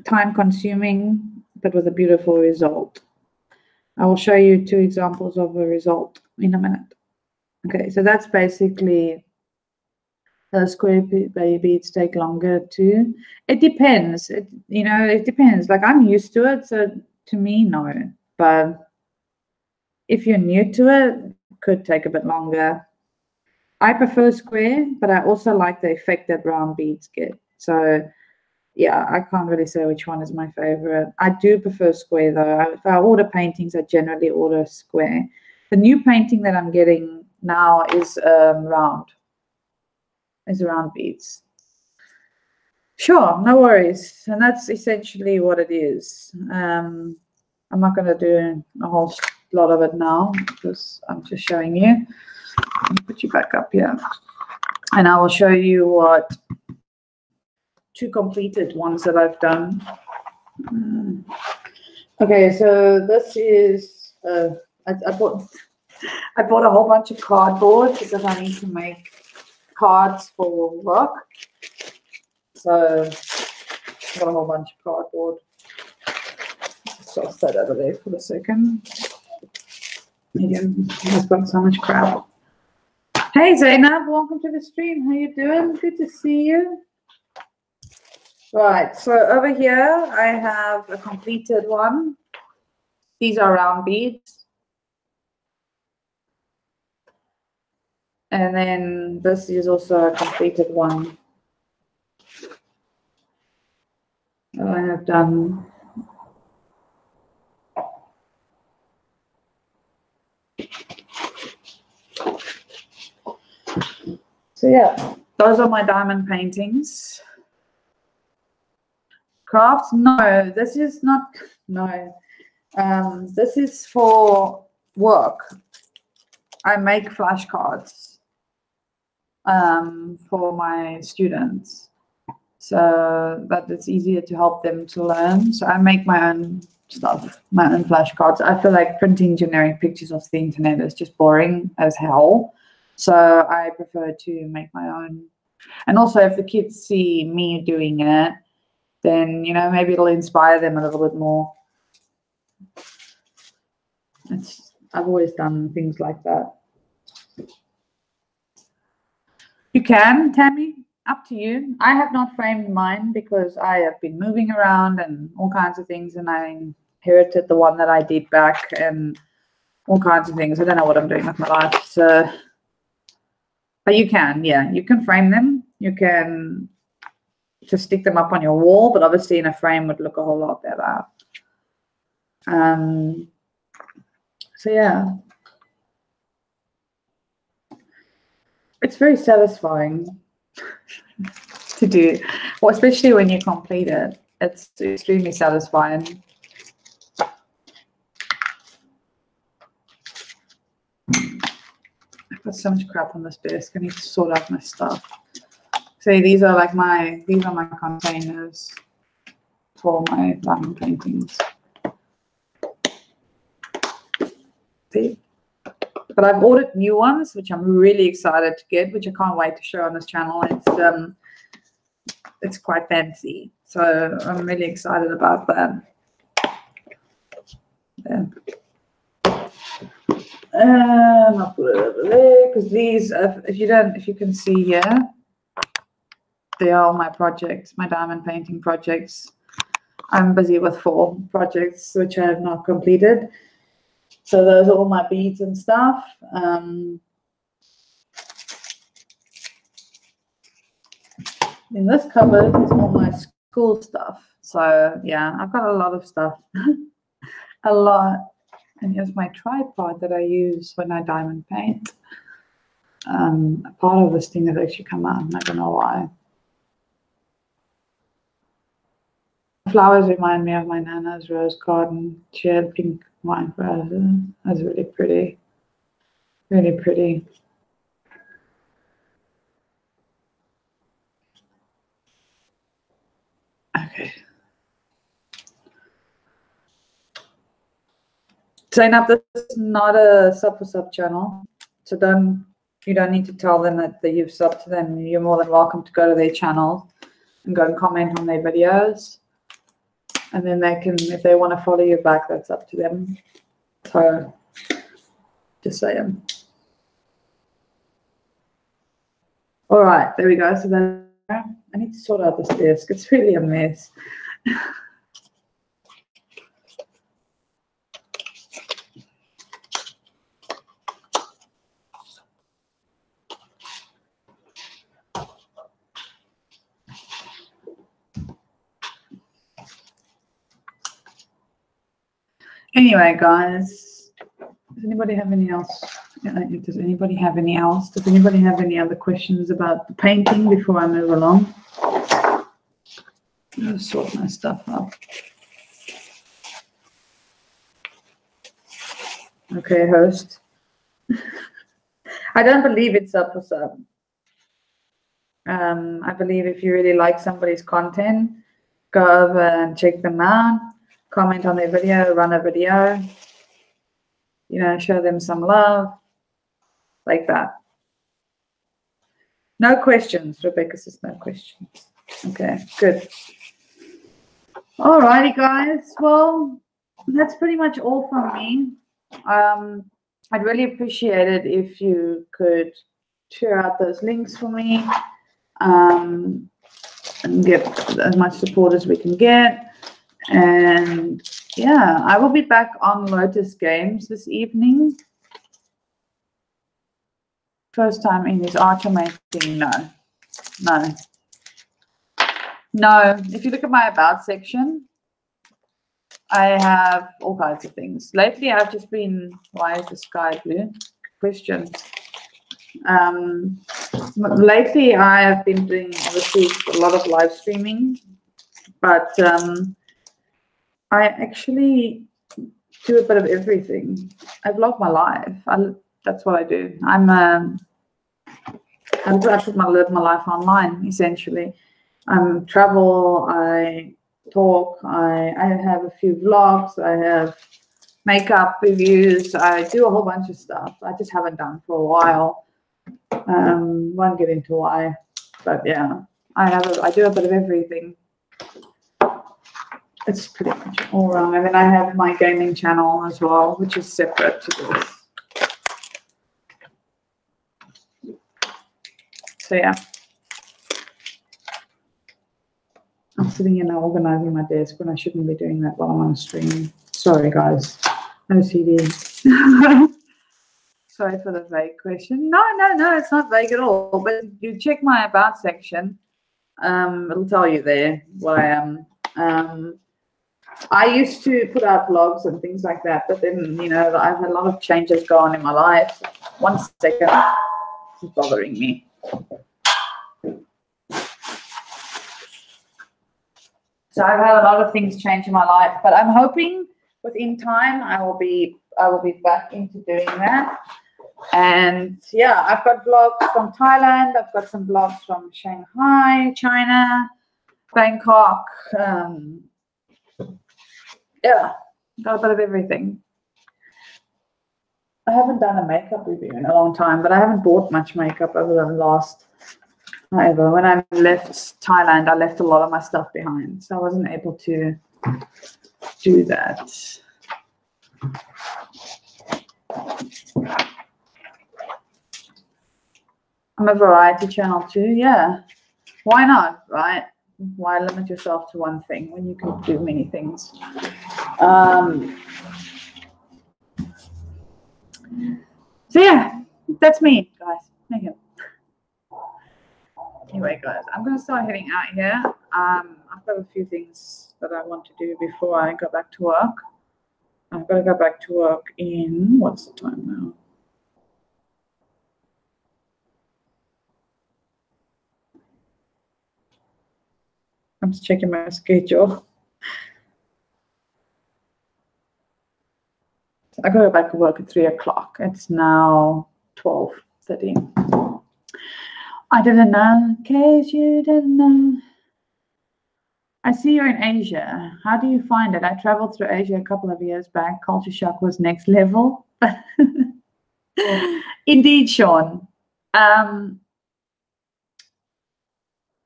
time consuming, but with a beautiful result. I will show you 2 examples of a result in a minute. Okay, so that's basically... The square beads take longer too. It depends. It depends. Like, I'm used to it, so to me, no. But if you're new to it, it could take a bit longer. I prefer square, but I also like the effect that round beads get. So yeah, I can't really say which one is my favorite. I do prefer square though. If I order paintings, I generally order square. The new painting that I'm getting now is round. Is round beads. Sure, no worries. And that's essentially what it is. I'm not going to do a whole lot of it now because I'm just showing you. I'll put you back up here. And I will show you what 2 completed ones that I've done. Okay, so this is... I bought a whole bunch of cardboard because I need to make cards for work. So I've got a whole bunch of cardboard. So I'll set over there for a second. Medium has got so much crap. Hey Zainab, welcome to the stream. How you doing? Good to see you. Right, so over here I have a completed one. These are round beads. And then this is also a completed one. I have done. So yeah, those are my diamond paintings. Crafts? No, this is not. No, this is for work. I make flashcards for my students, so that it's easier to help them to learn. So I make my own stuff, my own flashcards. I feel like printing generic pictures off the internet is just boring as hell. So I prefer to make my own. And also, if the kids see me doing it, then, maybe it'll inspire them a little bit more. I've always done things like that. You can, Tammy, up to you. I have not framed mine because I have been moving around and all kinds of things, and I inherited the one that I did back and all kinds of things. I don't know what I'm doing with my life. So, but you can, yeah, you can frame them. You can just stick them up on your wall, but obviously in a frame would look a whole lot better. So yeah, it's very satisfying to do, well, especially when you complete it. It's extremely satisfying. I've got so much crap on this desk. I need to sort out my stuff. So these are my containers for my diamond paintings. See? But I've ordered new ones, which I'm really excited to get, which I can't wait to show on this channel. It's quite fancy, so I'm really excited about that. Yeah. I'll put it over there because these, if you can see here, they are all my projects, my diamond painting projects. I'm busy with 4 projects which I have not completed. So those are all my beads and stuff. In this cupboard is all my school stuff. So yeah, I've got a lot of stuff. A lot. And here's my tripod that I use when I diamond paint. A part of this thing has actually come out, and I don't know why. Flowers remind me of my Nana's rose garden. She had pink wine roses. That's really pretty. Really pretty. Okay. Zainab, this is not a sub for sub channel. So you don't need to tell them that you've subbed to them. You're more than welcome to go to their channel and go and comment on their videos. And then they can, if they want to follow you back, that's up to them. So just saying. All right, there we go. So then I need to sort out this desk. It's really a mess. Anyway, guys, does anybody have any else? Does anybody have any else? Does anybody have any other questions about the painting before I move along? I'll sort my stuff up. Okay, host. I don't believe it's sub for sub. I believe if you really like somebody's content, go over and check them out, comment on their video, run a video, you know, show them some love, like that. No questions. Rebecca says no questions. Okay, good. All righty, guys. Well, that's pretty much all from me. I'd really appreciate it if you could share out those links for me, and get as much support as we can get. And yeah, I will be back on Lotus Games this evening. First time in this archer making? No. If you look at my about section, I have all kinds of things. Lately, I've just been, why is the sky blue? Question. Lately, I have been doing, obviously, a lot of live streaming, but I actually do a bit of everything. I vlog my life. That's what I do. I put my life online, essentially. Travel, I talk, I have a few vlogs, I have makeup reviews, I do a whole bunch of stuff I just haven't done for a while. Won't get into why, but yeah, I do a bit of everything. It's pretty much all wrong. And then I have my gaming channel as well, which is separate to this. So yeah, I'm sitting here now organizing my desk when I shouldn't be doing that while I'm on stream. Sorry, guys. OCD. Sorry for the vague question. No, it's not vague at all. But you check my about section, it'll tell you there what I am. I used to put out vlogs and things like that, but then, you know, I've had a lot of changes go on in my life. 1 second. This is bothering me. So I've had a lot of things change in my life, but I'm hoping within time I will be back into doing that. And yeah, I've got vlogs from Thailand. I've got some vlogs from Shanghai, China, Bangkok. Yeah, got a bit of everything. I haven't done a makeup review in a long time, but I haven't bought much makeup over the last. However, when I left Thailand, I left a lot of my stuff behind, so I wasn't able to do that. I'm a variety channel too, yeah. Why not, right? Why limit yourself to one thing when you can do many things? So yeah, that's me, guys. Thank you. Anyway, guys, I'm going to start heading out here. I've got a few things that I want to do before I go back to work. I've got to go back to work in, what's the time now? I'm just checking my schedule. I got to go back to work at 3 o'clock. It's now 12:30. I didn't know, in case you didn't know. I see you're in Asia. How do you find it? I traveled through Asia a couple of years back. Culture shock was next level. Indeed, Sean.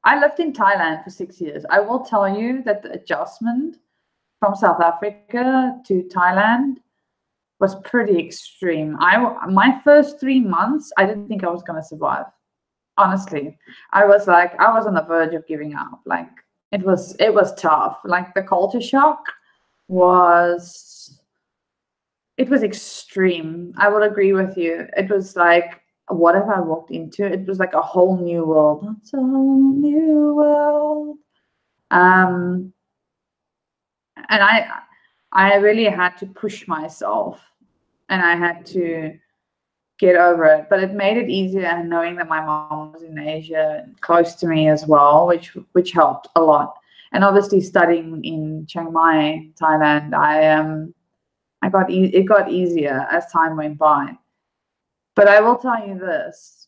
I lived in Thailand for 6 years. I will tell you that the adjustment from South Africa to Thailand was pretty extreme. My first 3 months, I didn't think I was going to survive. Honestly, I was on the verge of giving up. Like it was tough. Like the culture shock was extreme. I will agree with you. It was like, what have I walked into? It was like a whole new world. It's a whole new world. And I really had to push myself, and I had to get over it. But it made it easier knowing that my mom was in Asia, close to me as well, which helped a lot. And obviously studying in Chiang Mai, Thailand, it got easier as time went by. But I will tell you this.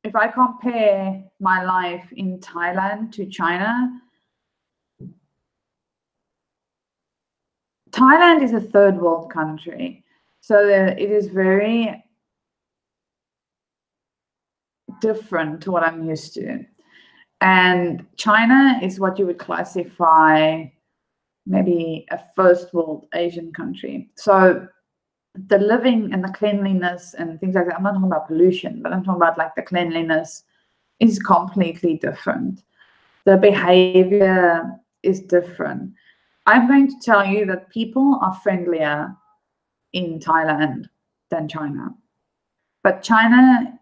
If I compare my life in Thailand to China, Thailand is a third world country. So it is very different to what I'm used to. And China is what you would classify maybe a first world Asian country. So the living and the cleanliness and things like that, I'm not talking about pollution, but I'm talking about like the cleanliness is completely different. The behavior is different. I'm going to tell you that people are friendlier in Thailand than China. But China,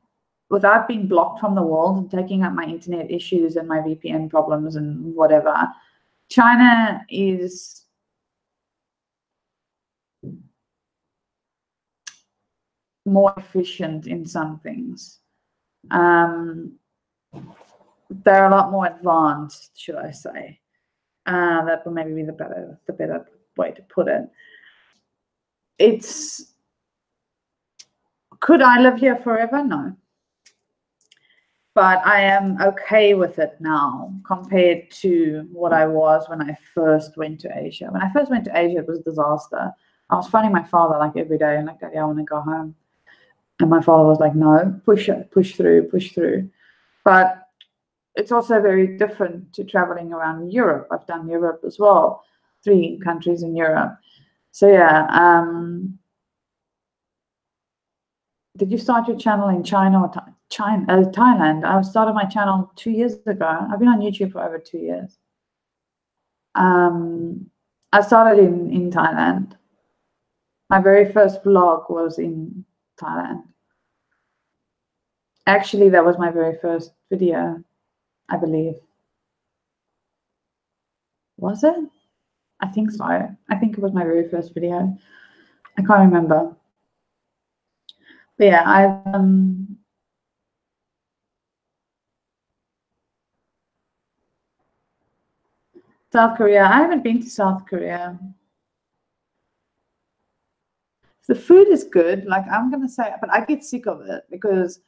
without being blocked from the world and taking up my internet issues and my VPN problems and whatever, China is more efficient in some things. They're a lot more advanced, should I say. That would maybe be the better way to put it. Could I live here forever? No. But I am okay with it now compared to what I was when I first went to Asia. When I first went to Asia, it was a disaster. I was phoning my father like every day and like, Daddy, I want to go home. And my father was like, no, push through. But it's also very different to traveling around Europe. I've done Europe as well, 3 countries in Europe. So yeah, did you start your channel in China or Thailand? I started my channel 2 years ago. I've been on YouTube for over 2 years. I started in Thailand. My very first vlog was in Thailand. Actually, that was my very first video, I believe. Was it? I think so. I think it was my very first video. I can't remember. But yeah, South Korea. I haven't been to South Korea. The food is good, like I'm gonna say, but I get sick of it because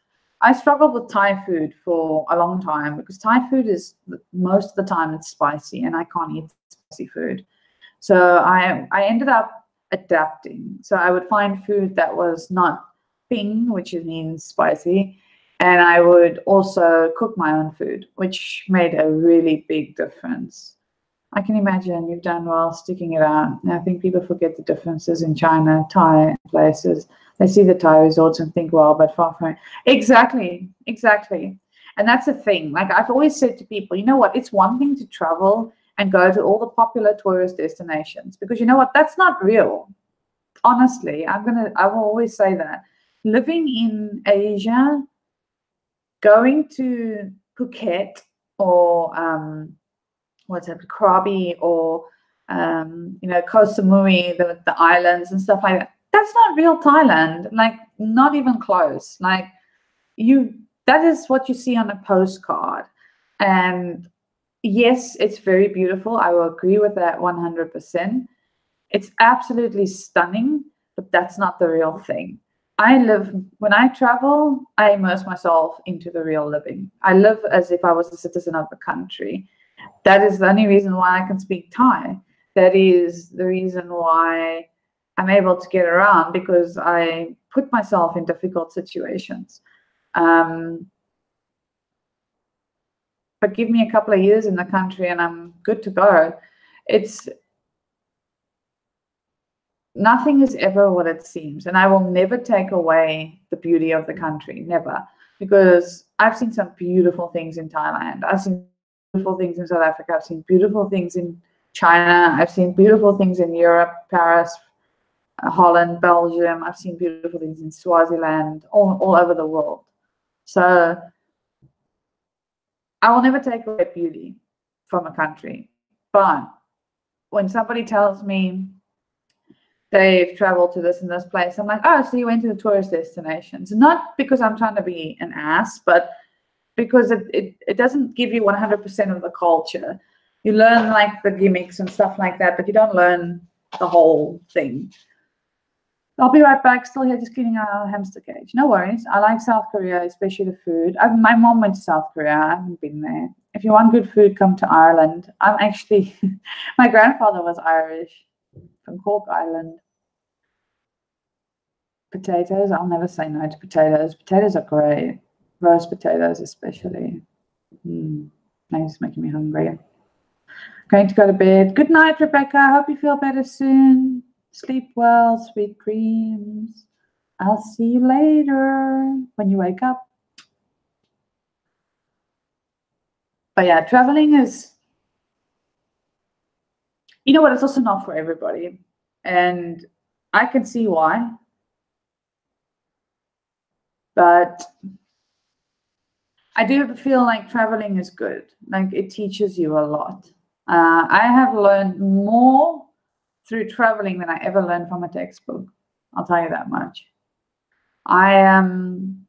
I struggled with Thai food for a long time because Thai food is most of the time it's spicy and I can't eat spicy food. So I ended up adapting. So I would find food that was not ping, which means spicy, and I would also cook my own food, which made a really big difference. I can imagine you've done well sticking it out. And I think people forget the differences in China, Thai places. They see the Thai resorts and think, well, but far from it. Exactly, exactly. And that's the thing. Like I've always said to people, you know what? It's one thing to travel and go to all the popular tourist destinations because you know what? That's not real. Honestly, I will always say that. Living in Asia, going to Phuket or what's it, Krabi or Koh Samui, the islands and stuff like that. That's not real Thailand. Like not even close. Like that is what you see on a postcard. And yes, it's very beautiful. I will agree with that 100%. It's absolutely stunning, but that's not the real thing. When I travel, I immerse myself into the real living. I live as if I was a citizen of the country. That is the only reason why I can speak Thai. That is the reason why I'm able to get around because I put myself in difficult situations. But give me a couple of years in the country and I'm good to go. Nothing is ever what it seems. And I will never take away the beauty of the country, never. Because I've seen some beautiful things in Thailand. I've seen beautiful things in South Africa. I've seen beautiful things in China. I've seen beautiful things in Europe, Paris, Holland, Belgium. I've seen beautiful things in Swaziland, all over the world. So I will never take away beauty from a country. But when somebody tells me they've traveled to this and this place, I'm like, oh, so you went to the tourist destinations. Not because I'm trying to be an ass, but because it doesn't give you 100% of the culture. You learn like the gimmicks and stuff like that, but you don't learn the whole thing. I'll be right back. Still here, just cleaning our hamster cage. No worries. I like South Korea, especially the food. My mom went to South Korea. I haven't been there. If you want good food, come to Ireland. I'm actually, my grandfather was Irish from Cork Island. Potatoes. I'll never say no to potatoes. Potatoes are great. Roast potatoes, especially. Now it's making me hungry. Going to go to bed. Good night, Rebecca. I hope you feel better soon. Sleep well, sweet dreams. I'll see you later when you wake up. But yeah, traveling is, you know what, it's also not for everybody. And I can see why. But I do feel like traveling is good. Like it teaches you a lot. I have learned more through traveling than I ever learned from a textbook. I'll tell you that much. I am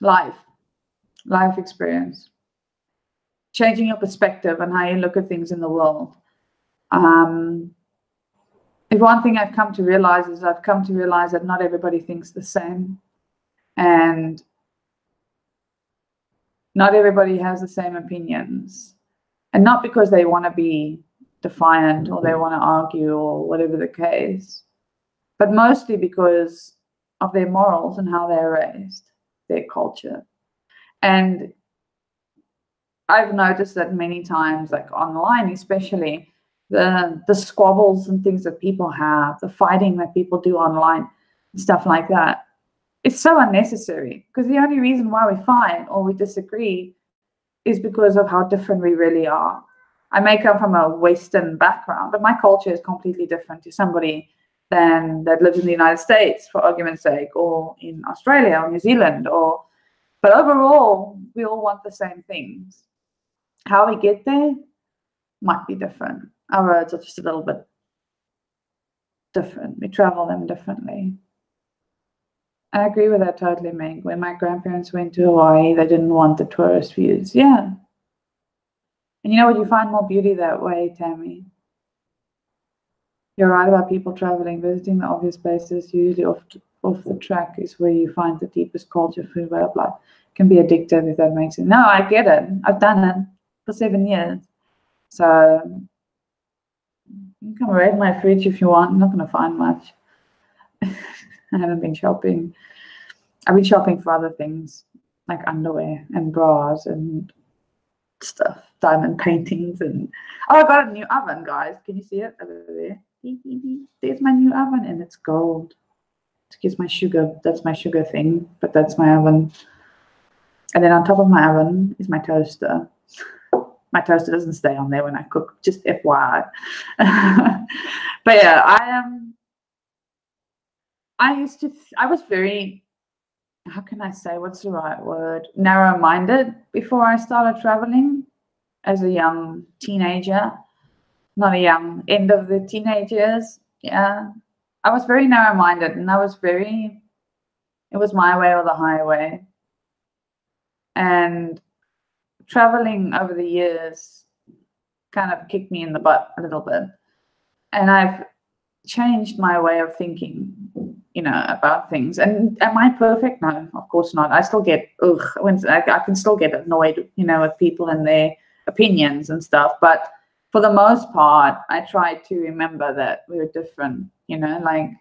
life experience, changing your perspective and how you look at things in the world. If one thing I've come to realize is that not everybody thinks the same, and not everybody has the same opinions, and not because they want to be defiant or they want to argue or whatever the case, but mostly because of their morals and how they're raised, their culture. And I've noticed that many times, like online especially, the squabbles and things that people have, the fighting that people do online, and stuff like that, it's so unnecessary because the only reason why we fight or we disagree is because of how different we really are. I may come from a Western background, but my culture is completely different to somebody that lives in the United States, for argument's sake, or in Australia or New Zealand, but overall, we all want the same things. How we get there might be different. Our roads are just a little bit different. We travel them differently. I agree with that totally, Meg. When my grandparents went to Hawaii, they didn't want the tourist views. Yeah. And you know what? You find more beauty that way, Tammy. You're right about people traveling, visiting the obvious places, usually off the track is where you find the deepest culture, food, way of life. Can be addictive if that makes sense. No, I get it. I've done it for 7 years. So you can raid my fridge if you want. I'm not going to find much. I haven't been shopping. I've been shopping for other things like underwear and bras and stuff, diamond paintings, and I got a new oven, guys. Can you see it over there? There's my new oven, and it's gold. Excuse my sugar. That's my sugar thing, but that's my oven. And then on top of my oven is my toaster. My toaster doesn't stay on there when I cook, just FYI. But yeah, I was very, how can I say, what's the right word? Narrow-minded before I started traveling as a young teenager. Not a young, end of the teenagers. Yeah. I was very narrow-minded, and it was my way or the highway. And traveling over the years kind of kicked me in the butt a little bit. And I've changed my way of thinking, about things. And am I perfect? No, of course not. I still get, I can still get annoyed, with people and their opinions and stuff. But for the most part, I try to remember that we're different, like,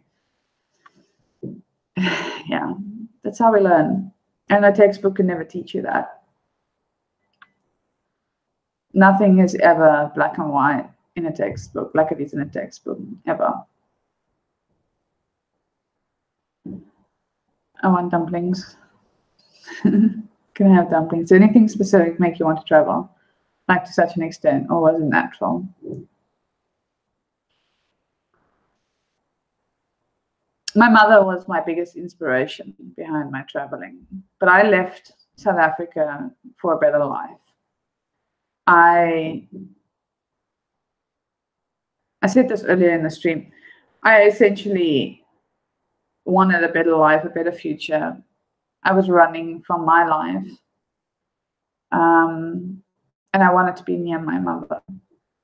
yeah, that's how we learn. And a textbook can never teach you that. Nothing is ever black and white in a textbook, like it is in a textbook, ever. I want dumplings. Can I have dumplings? Did anything specific make you want to travel? Like to such an extent, or was it natural? My mother was my biggest inspiration behind my traveling, but I left South Africa for a better life. I said this earlier in the stream. I essentially wanted a better life, a better future. I was running from my life. And I wanted to be near my mother.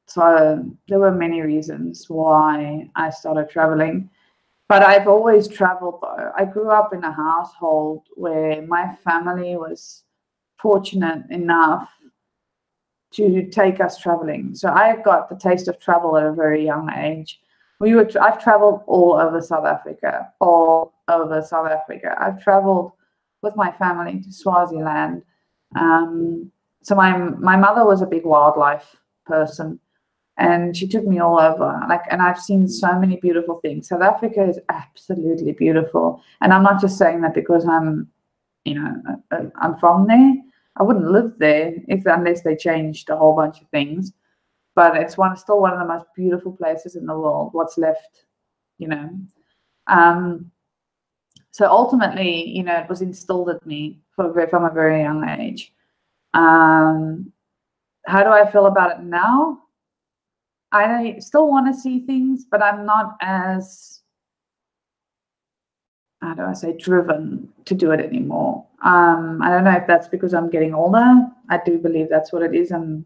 So there were many reasons why I started traveling. But I've always traveled, though. I grew up in a household where my family was fortunate enough to take us traveling. So I got the taste of travel at a very young age. I've traveled all over South Africa, I've traveled with my family to Swaziland. So my mother was a big wildlife person, and she took me all over. And I've seen so many beautiful things. South Africa is absolutely beautiful, and I'm not just saying that because I'm from there. I wouldn't live there unless they changed a whole bunch of things. But it's still one of the most beautiful places in the world. What's left, So ultimately, it was instilled in me from a very young age. How do I feel about it now? I still want to see things, but I'm not as, how do I say, driven to do it anymore. I don't know if that's because I'm getting older. I do believe that's what it is. I'm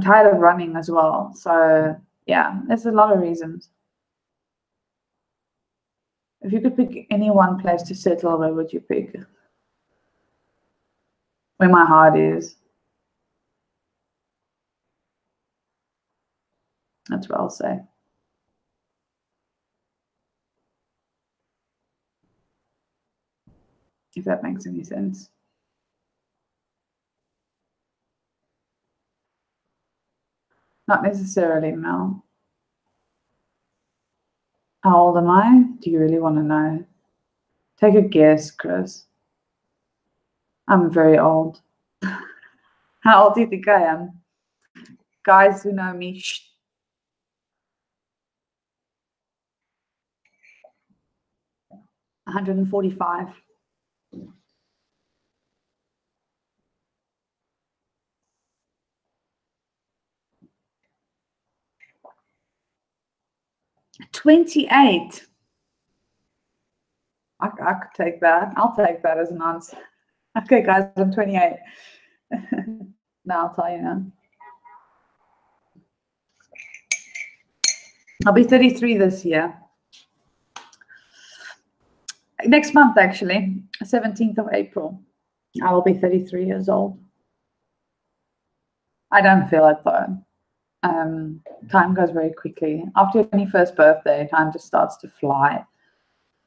tired of running as well. So yeah, there's a lot of reasons. If you could pick any one place to settle, where would you pick? Where my heart is. That's what I'll say. If that makes any sense. Not necessarily, Mel. How old am I? Do you really want to know? Take a guess, Chris. I'm very old. How old do you think I am? Guys who know me, shh. 145. 28. I could take that. I'll take that as an answer. Okay, guys, I'm 28. Now I'll tell you now. I'll be 33 this year. Next month, actually, 17th of April, I will be 33 years old. I don't feel it though. Time goes very quickly. After your 21st birthday, time just starts to fly.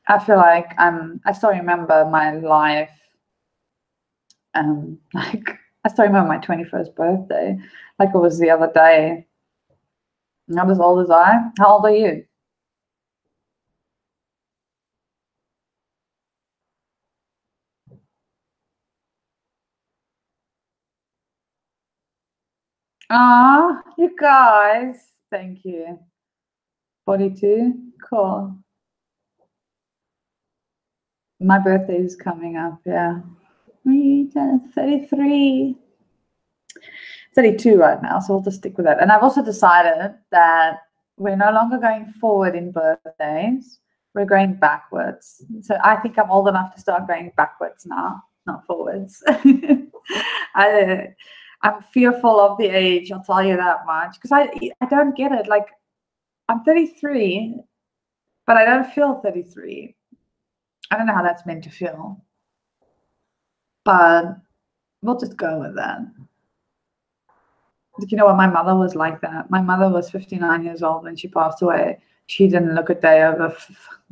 I feel like I still remember my life. Like I still remember my 21st birthday, like it was the other day. Not as old as I. How old are you? Ah, you guys. Thank you. 42. Cool. My birthday is coming up. Yeah. 33. 32 right now, so we'll just stick with that. And I've also decided that we're no longer going forward in birthdays. We're going backwards. So I think I'm old enough to start going backwards now, not forwards. I'm fearful of the age, I'll tell you that much, because I don't get it. Like, I'm 33, but I don't feel 33. I don't know how that's meant to feel, but we'll just go with that. You know what? My mother was like that. My mother was 59 years old when she passed away. She didn't look a day over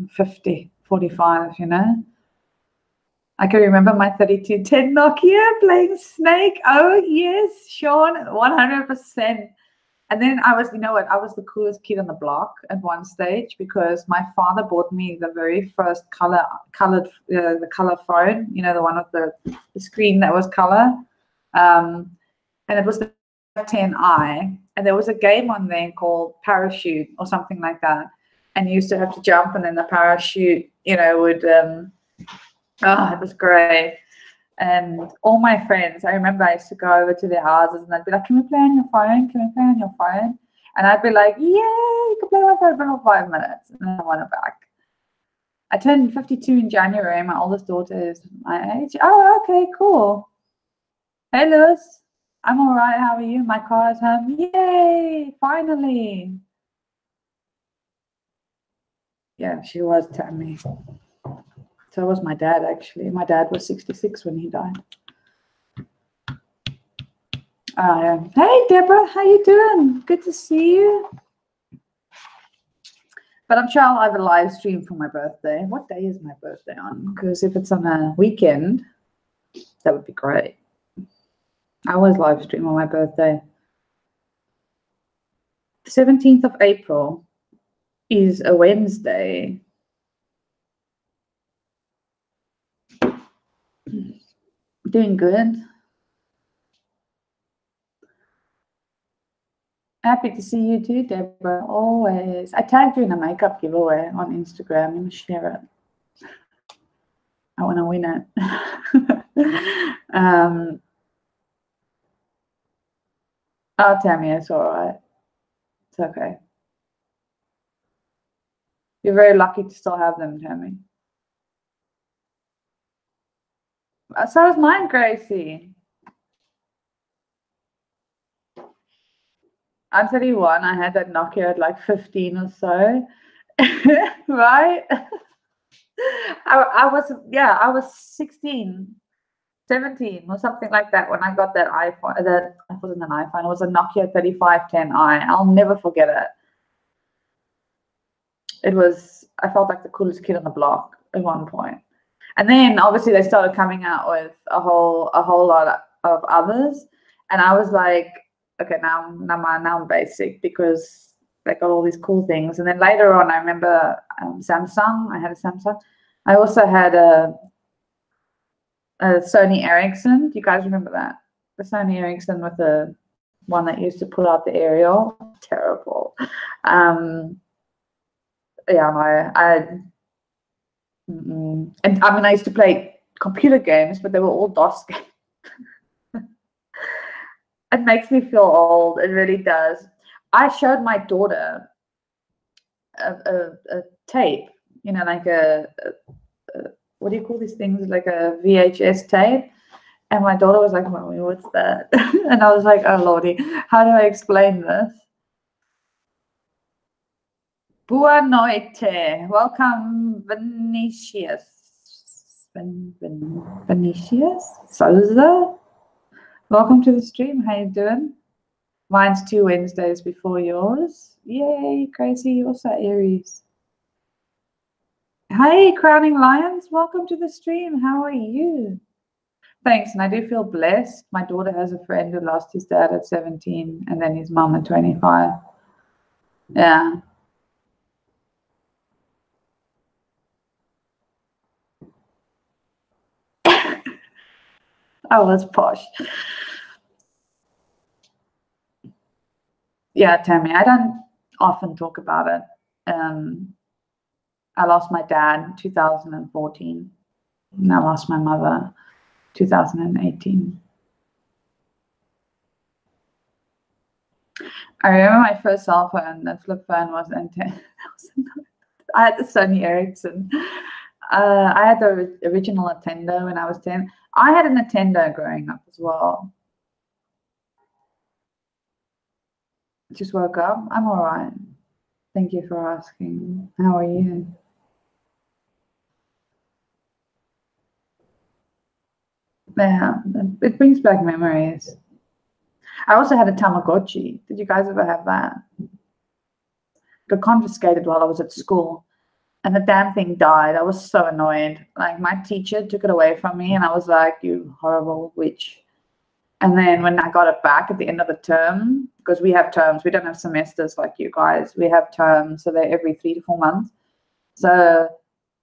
50, 45, you know? I can remember my 3210 Nokia playing Snake. Oh, yes, Sean, 100%. And then I was, you know what? I was the coolest kid on the block at one stage because my father bought me the very first the color phone, you know, the one with the screen that was color. And it was the 10i, and there was a game on there called Parachute or something like that, and you used to have to jump, and then the parachute, you know, would it was great. And all my friends, I remember I used to go over to their houses and they'd be like, can we play on your phone? Can we play on your phone? And I'd be like, yeah, you can play on my phone for 5 minutes. And then I want it back. I turned 52 in January. My oldest daughter is my age. Oh, okay, cool. Hey, Lewis. I'm all right. How are you? My car is home. Yay, finally. Yeah, she was Tammy. So was my dad, actually. My dad was 66 when he died. Hey, Deborah, how you doing? Good to see you. But I'm sure I'll have a live stream for my birthday. What day is my birthday on? Because if it's on a weekend, that would be great. I always live stream on my birthday. 17th of April is a Wednesday. Doing good. Happy to see you too, Deborah. Always. I tagged you in a makeup giveaway on Instagram. You must share it. I want to win it. Oh, Tammy, it's all right. It's okay. You're very lucky to still have them, Tammy. So is mine, Gracie. I'm 31. I had that Nokia at like 15 or so, right? I was 16, 17 or something like that when I got that iPhone. That it wasn't an iPhone. It was a Nokia 3510i. I'll never forget it. It was. I felt like the coolest kid on the block at one point. And then obviously they started coming out with a whole lot of others, and I was like, okay, now I'm basic because they got all these cool things. And then later on, I remember Samsung. I had a Samsung. I also had a Sony Ericsson. Do you guys remember that? The Sony Ericsson with the one that used to pull out the aerial. Terrible. Yeah, and I mean, I used to play computer games, but they were all DOS games. It makes me feel old. It really does. I showed my daughter a tape, like what do you call these things? Like a VHS tape. And my daughter was like, "Mommy, what's that?" And I was like, "Oh Lordy, how do I explain this?" Boa noite. Welcome, Vinicius. Vinicius Souza. Welcome to the stream. How you doing? Mine's 2 Wednesdays before yours. Yay, crazy. You're also Aries. Hey, Crowning Lions. Welcome to the stream. How are you? Thanks. And I do feel blessed. My daughter has a friend who lost his dad at 17 and then his mom at 25. Yeah. I was posh. Yeah, Tammy, I don't often talk about it. I lost my dad in 2014, and I lost my mother 2018. I remember my first cell phone, that flip phone, was I had the Sony Ericsson. I had the original Nintendo when I was 10. I had a Nintendo growing up as well. Just woke up. I'm all right. Thank you for asking. How are you? Yeah, it brings back memories. I also had a Tamagotchi. Did you guys ever have that? Got confiscated while I was at school, and the damn thing died. I was so annoyed. Like, my teacher took it away from me, and I was like, "You horrible witch." And then when I got it back at the end of the term, because we have terms, we don't have semesters like you guys. We have terms, so they're every 3 to 4 months. So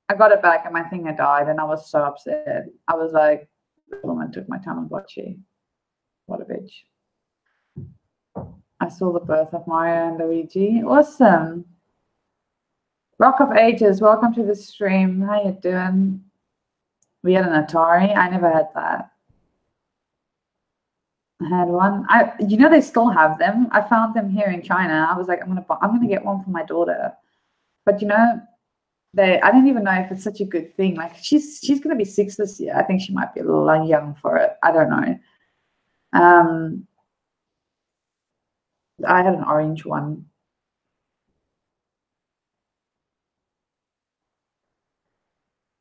I got it back, and my thing had died, and I was so upset. I was like, "The woman took my Tamagotchi. What a bitch." I saw the birth of Mario and Luigi. Awesome. Rock of Ages, welcome to the stream. How you doing? We had an Atari. I never had that. I had one. They still have them. I found them here in China. I was like, I'm gonna get one for my daughter. But I don't even know if it's such a good thing. Like, she's gonna be 6 this year. I think she might be a little young for it. I don't know. I had an orange one.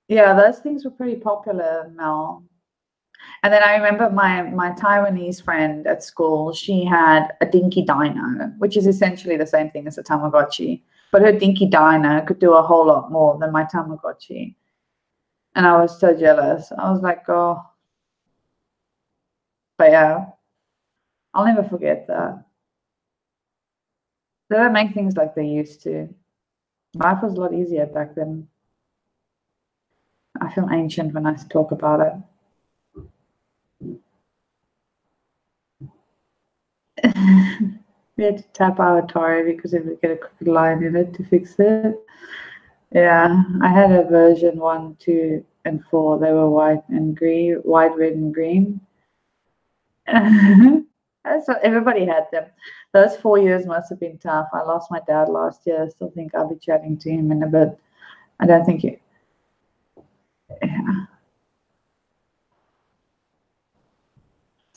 Yeah, those things were pretty popular, Mel. And then I remember my Taiwanese friend at school, she had a Dinky Dino, which is essentially the same thing as a Tamagotchi. But her Dinky Dino could do a whole lot more than my Tamagotchi. And I was so jealous. I was like, oh. But yeah, I'll never forget that. They don't make things like they used to. Life was a lot easier back then. I feel ancient when I talk about it. We had to tap our Atari because if we get a crooked line in it to fix it. Yeah, I had a version 1, 2, and 4. They were white, red, and green. So everybody had them. Those 4 years must have been tough. I lost my dad last year. I still think I'll be chatting to him in a bit. I don't think you. Yeah.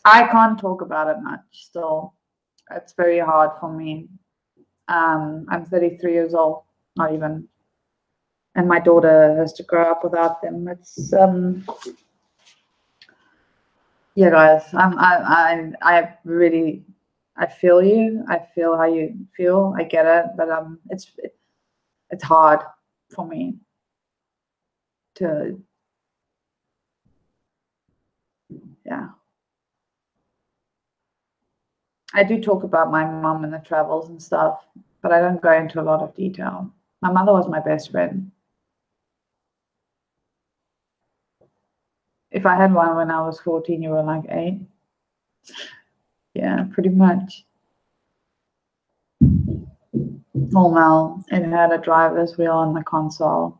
I can't talk about it much still. It's very hard for me. I'm 33 years old, not even. And my daughter has to grow up without them. It's yeah, guys. I really, I feel you. I feel how you feel. I get it, but it's hard for me to, yeah. I do talk about my mom and the travels and stuff, but I don't go into a lot of detail. My mother was my best friend. If I had one when I was 14, you were like 8. Yeah, pretty much. Normal. It had a driver's wheel on the console,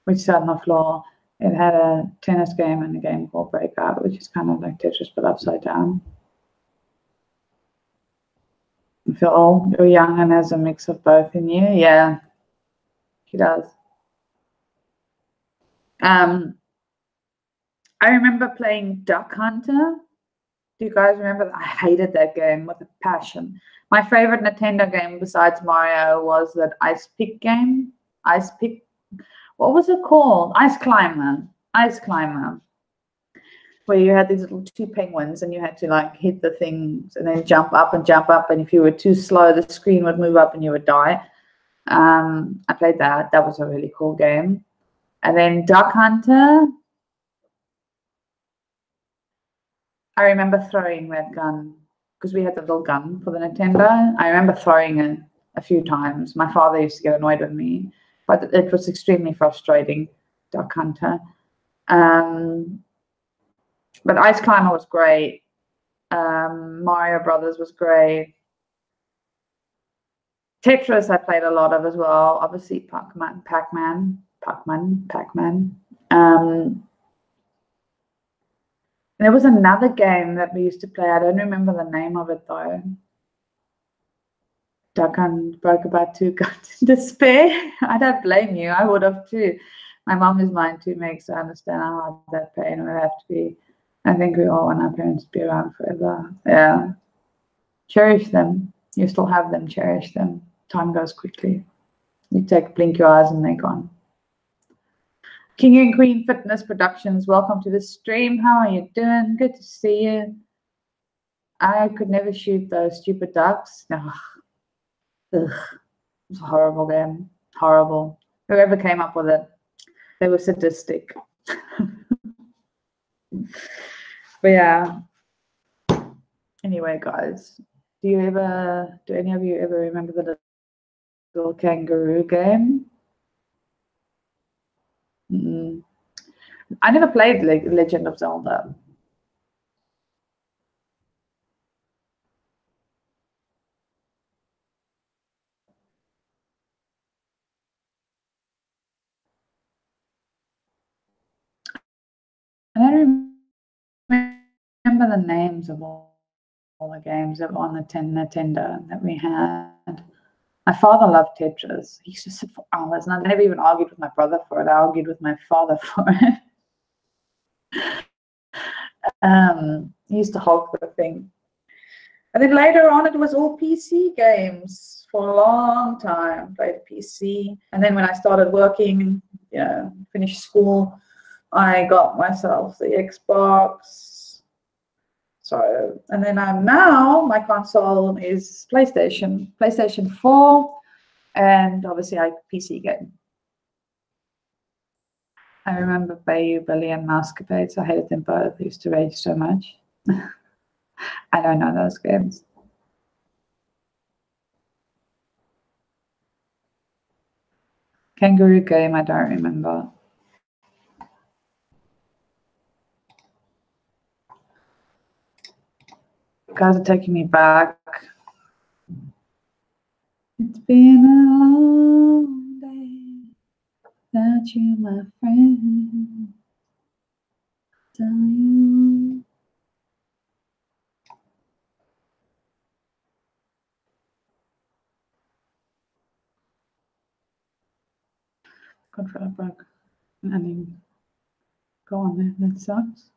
which sat on the floor. It had a tennis game and a game called Breakout, which is kind of like Tetris but upside down. You feel old or young and has a mix of both in you. Yeah. She does. I remember playing Duck Hunter. Do you guys remember that? I hated that game with a passion. My favorite Nintendo game besides Mario was that Ice Pick game. Ice Pick. What was it called? Ice Climber. Ice Climber. Where you had these little two penguins and you had to like hit the things and then jump up. And if you were too slow, the screen would move up and you would die. I played that. That was a really cool game. And then Duck Hunter. I remember throwing that gun because we had the little gun for the Nintendo. I remember throwing it a few times. My father used to get annoyed with me, but it was extremely frustrating, Duck Hunter. But Ice Climber was great. Mario Brothers was great. Tetris I played a lot of as well. Obviously Pac-Man. There was another game that we used to play. I don't remember the name of it though. Duck Hunt broke about 2 guns in despair. I don't blame you. I would have too. My mom is mine too, Meg, so I understand how hard that pain would have to be. I think we all want our parents to be around forever. Yeah. Cherish them. You still have them. Cherish them. Time goes quickly. You blink your eyes and they're gone. King and Queen Fitness Productions, welcome to the stream. How are you doing? Good to see you. I could never shoot those stupid ducks. Ugh. It's a horrible game. Horrible. Whoever came up with it, they were sadistic. But yeah. Anyway, guys, do any of you ever remember the little kangaroo game? I never played Legend of Zelda. I don't remember the names of all the games that were on the Nintendo that we had. My father loved Tetris. He used to sit for hours, and I never even argued with my brother for it. I argued with my father for it. He used to hog the thing. And then later on, it was all PC games for a long time. Played PC. And then when I started working, finished school, I got myself the Xbox. So, and then now my console is PlayStation 4, and obviously I PC game. I remember Bayou, Billy, and Mousecapades. I hated them both. I used to rage so much. I don't know those games. Kangaroo game, I don't remember. You guys are taking me back. It's been a long day without you, my friend. Tell you. Controller broke. I mean, go on there. That sucks.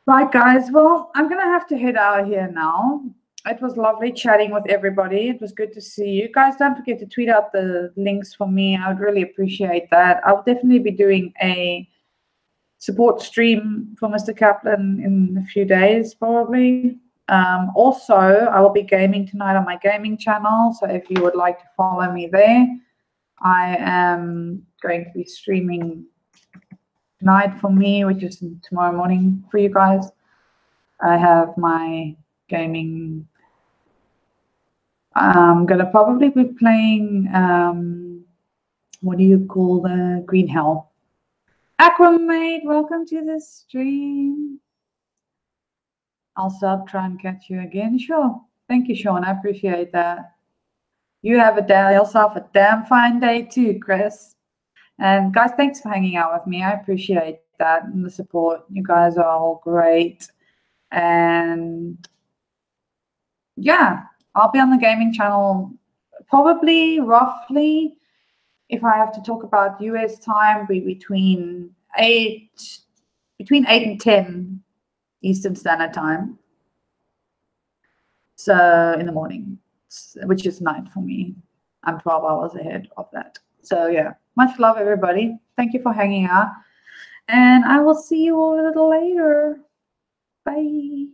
Right, guys. Well, I'm going to have to head out here now. It was lovely chatting with everybody. It was good to see you guys. Don't forget to tweet out the links for me. I would really appreciate that. I'll definitely be doing a support stream for Mr. Kaplan in a few days, probably. Also, I will be gaming tonight on my gaming channel. So if you would like to follow me there, I am going to be streaming tonight for me, which is tomorrow morning for you guys. I have my gaming. I'm going to probably be playing, what do you call the Green Hell? Aquamate, welcome to the stream. I'll try and catch you again. Sure. Thank you, Sean. I appreciate that. You have yourself a damn fine day too, Chris. And guys, thanks for hanging out with me. I appreciate that and the support. You guys are all great. And yeah, I'll be on the gaming channel probably roughly, if I have to talk about US time, be between 8 and 10 Eastern Standard Time. So in the morning, which is night for me. I'm 12 hours ahead of that. So yeah, much love, everybody. Thank you for hanging out. And I will see you all a little later. Bye.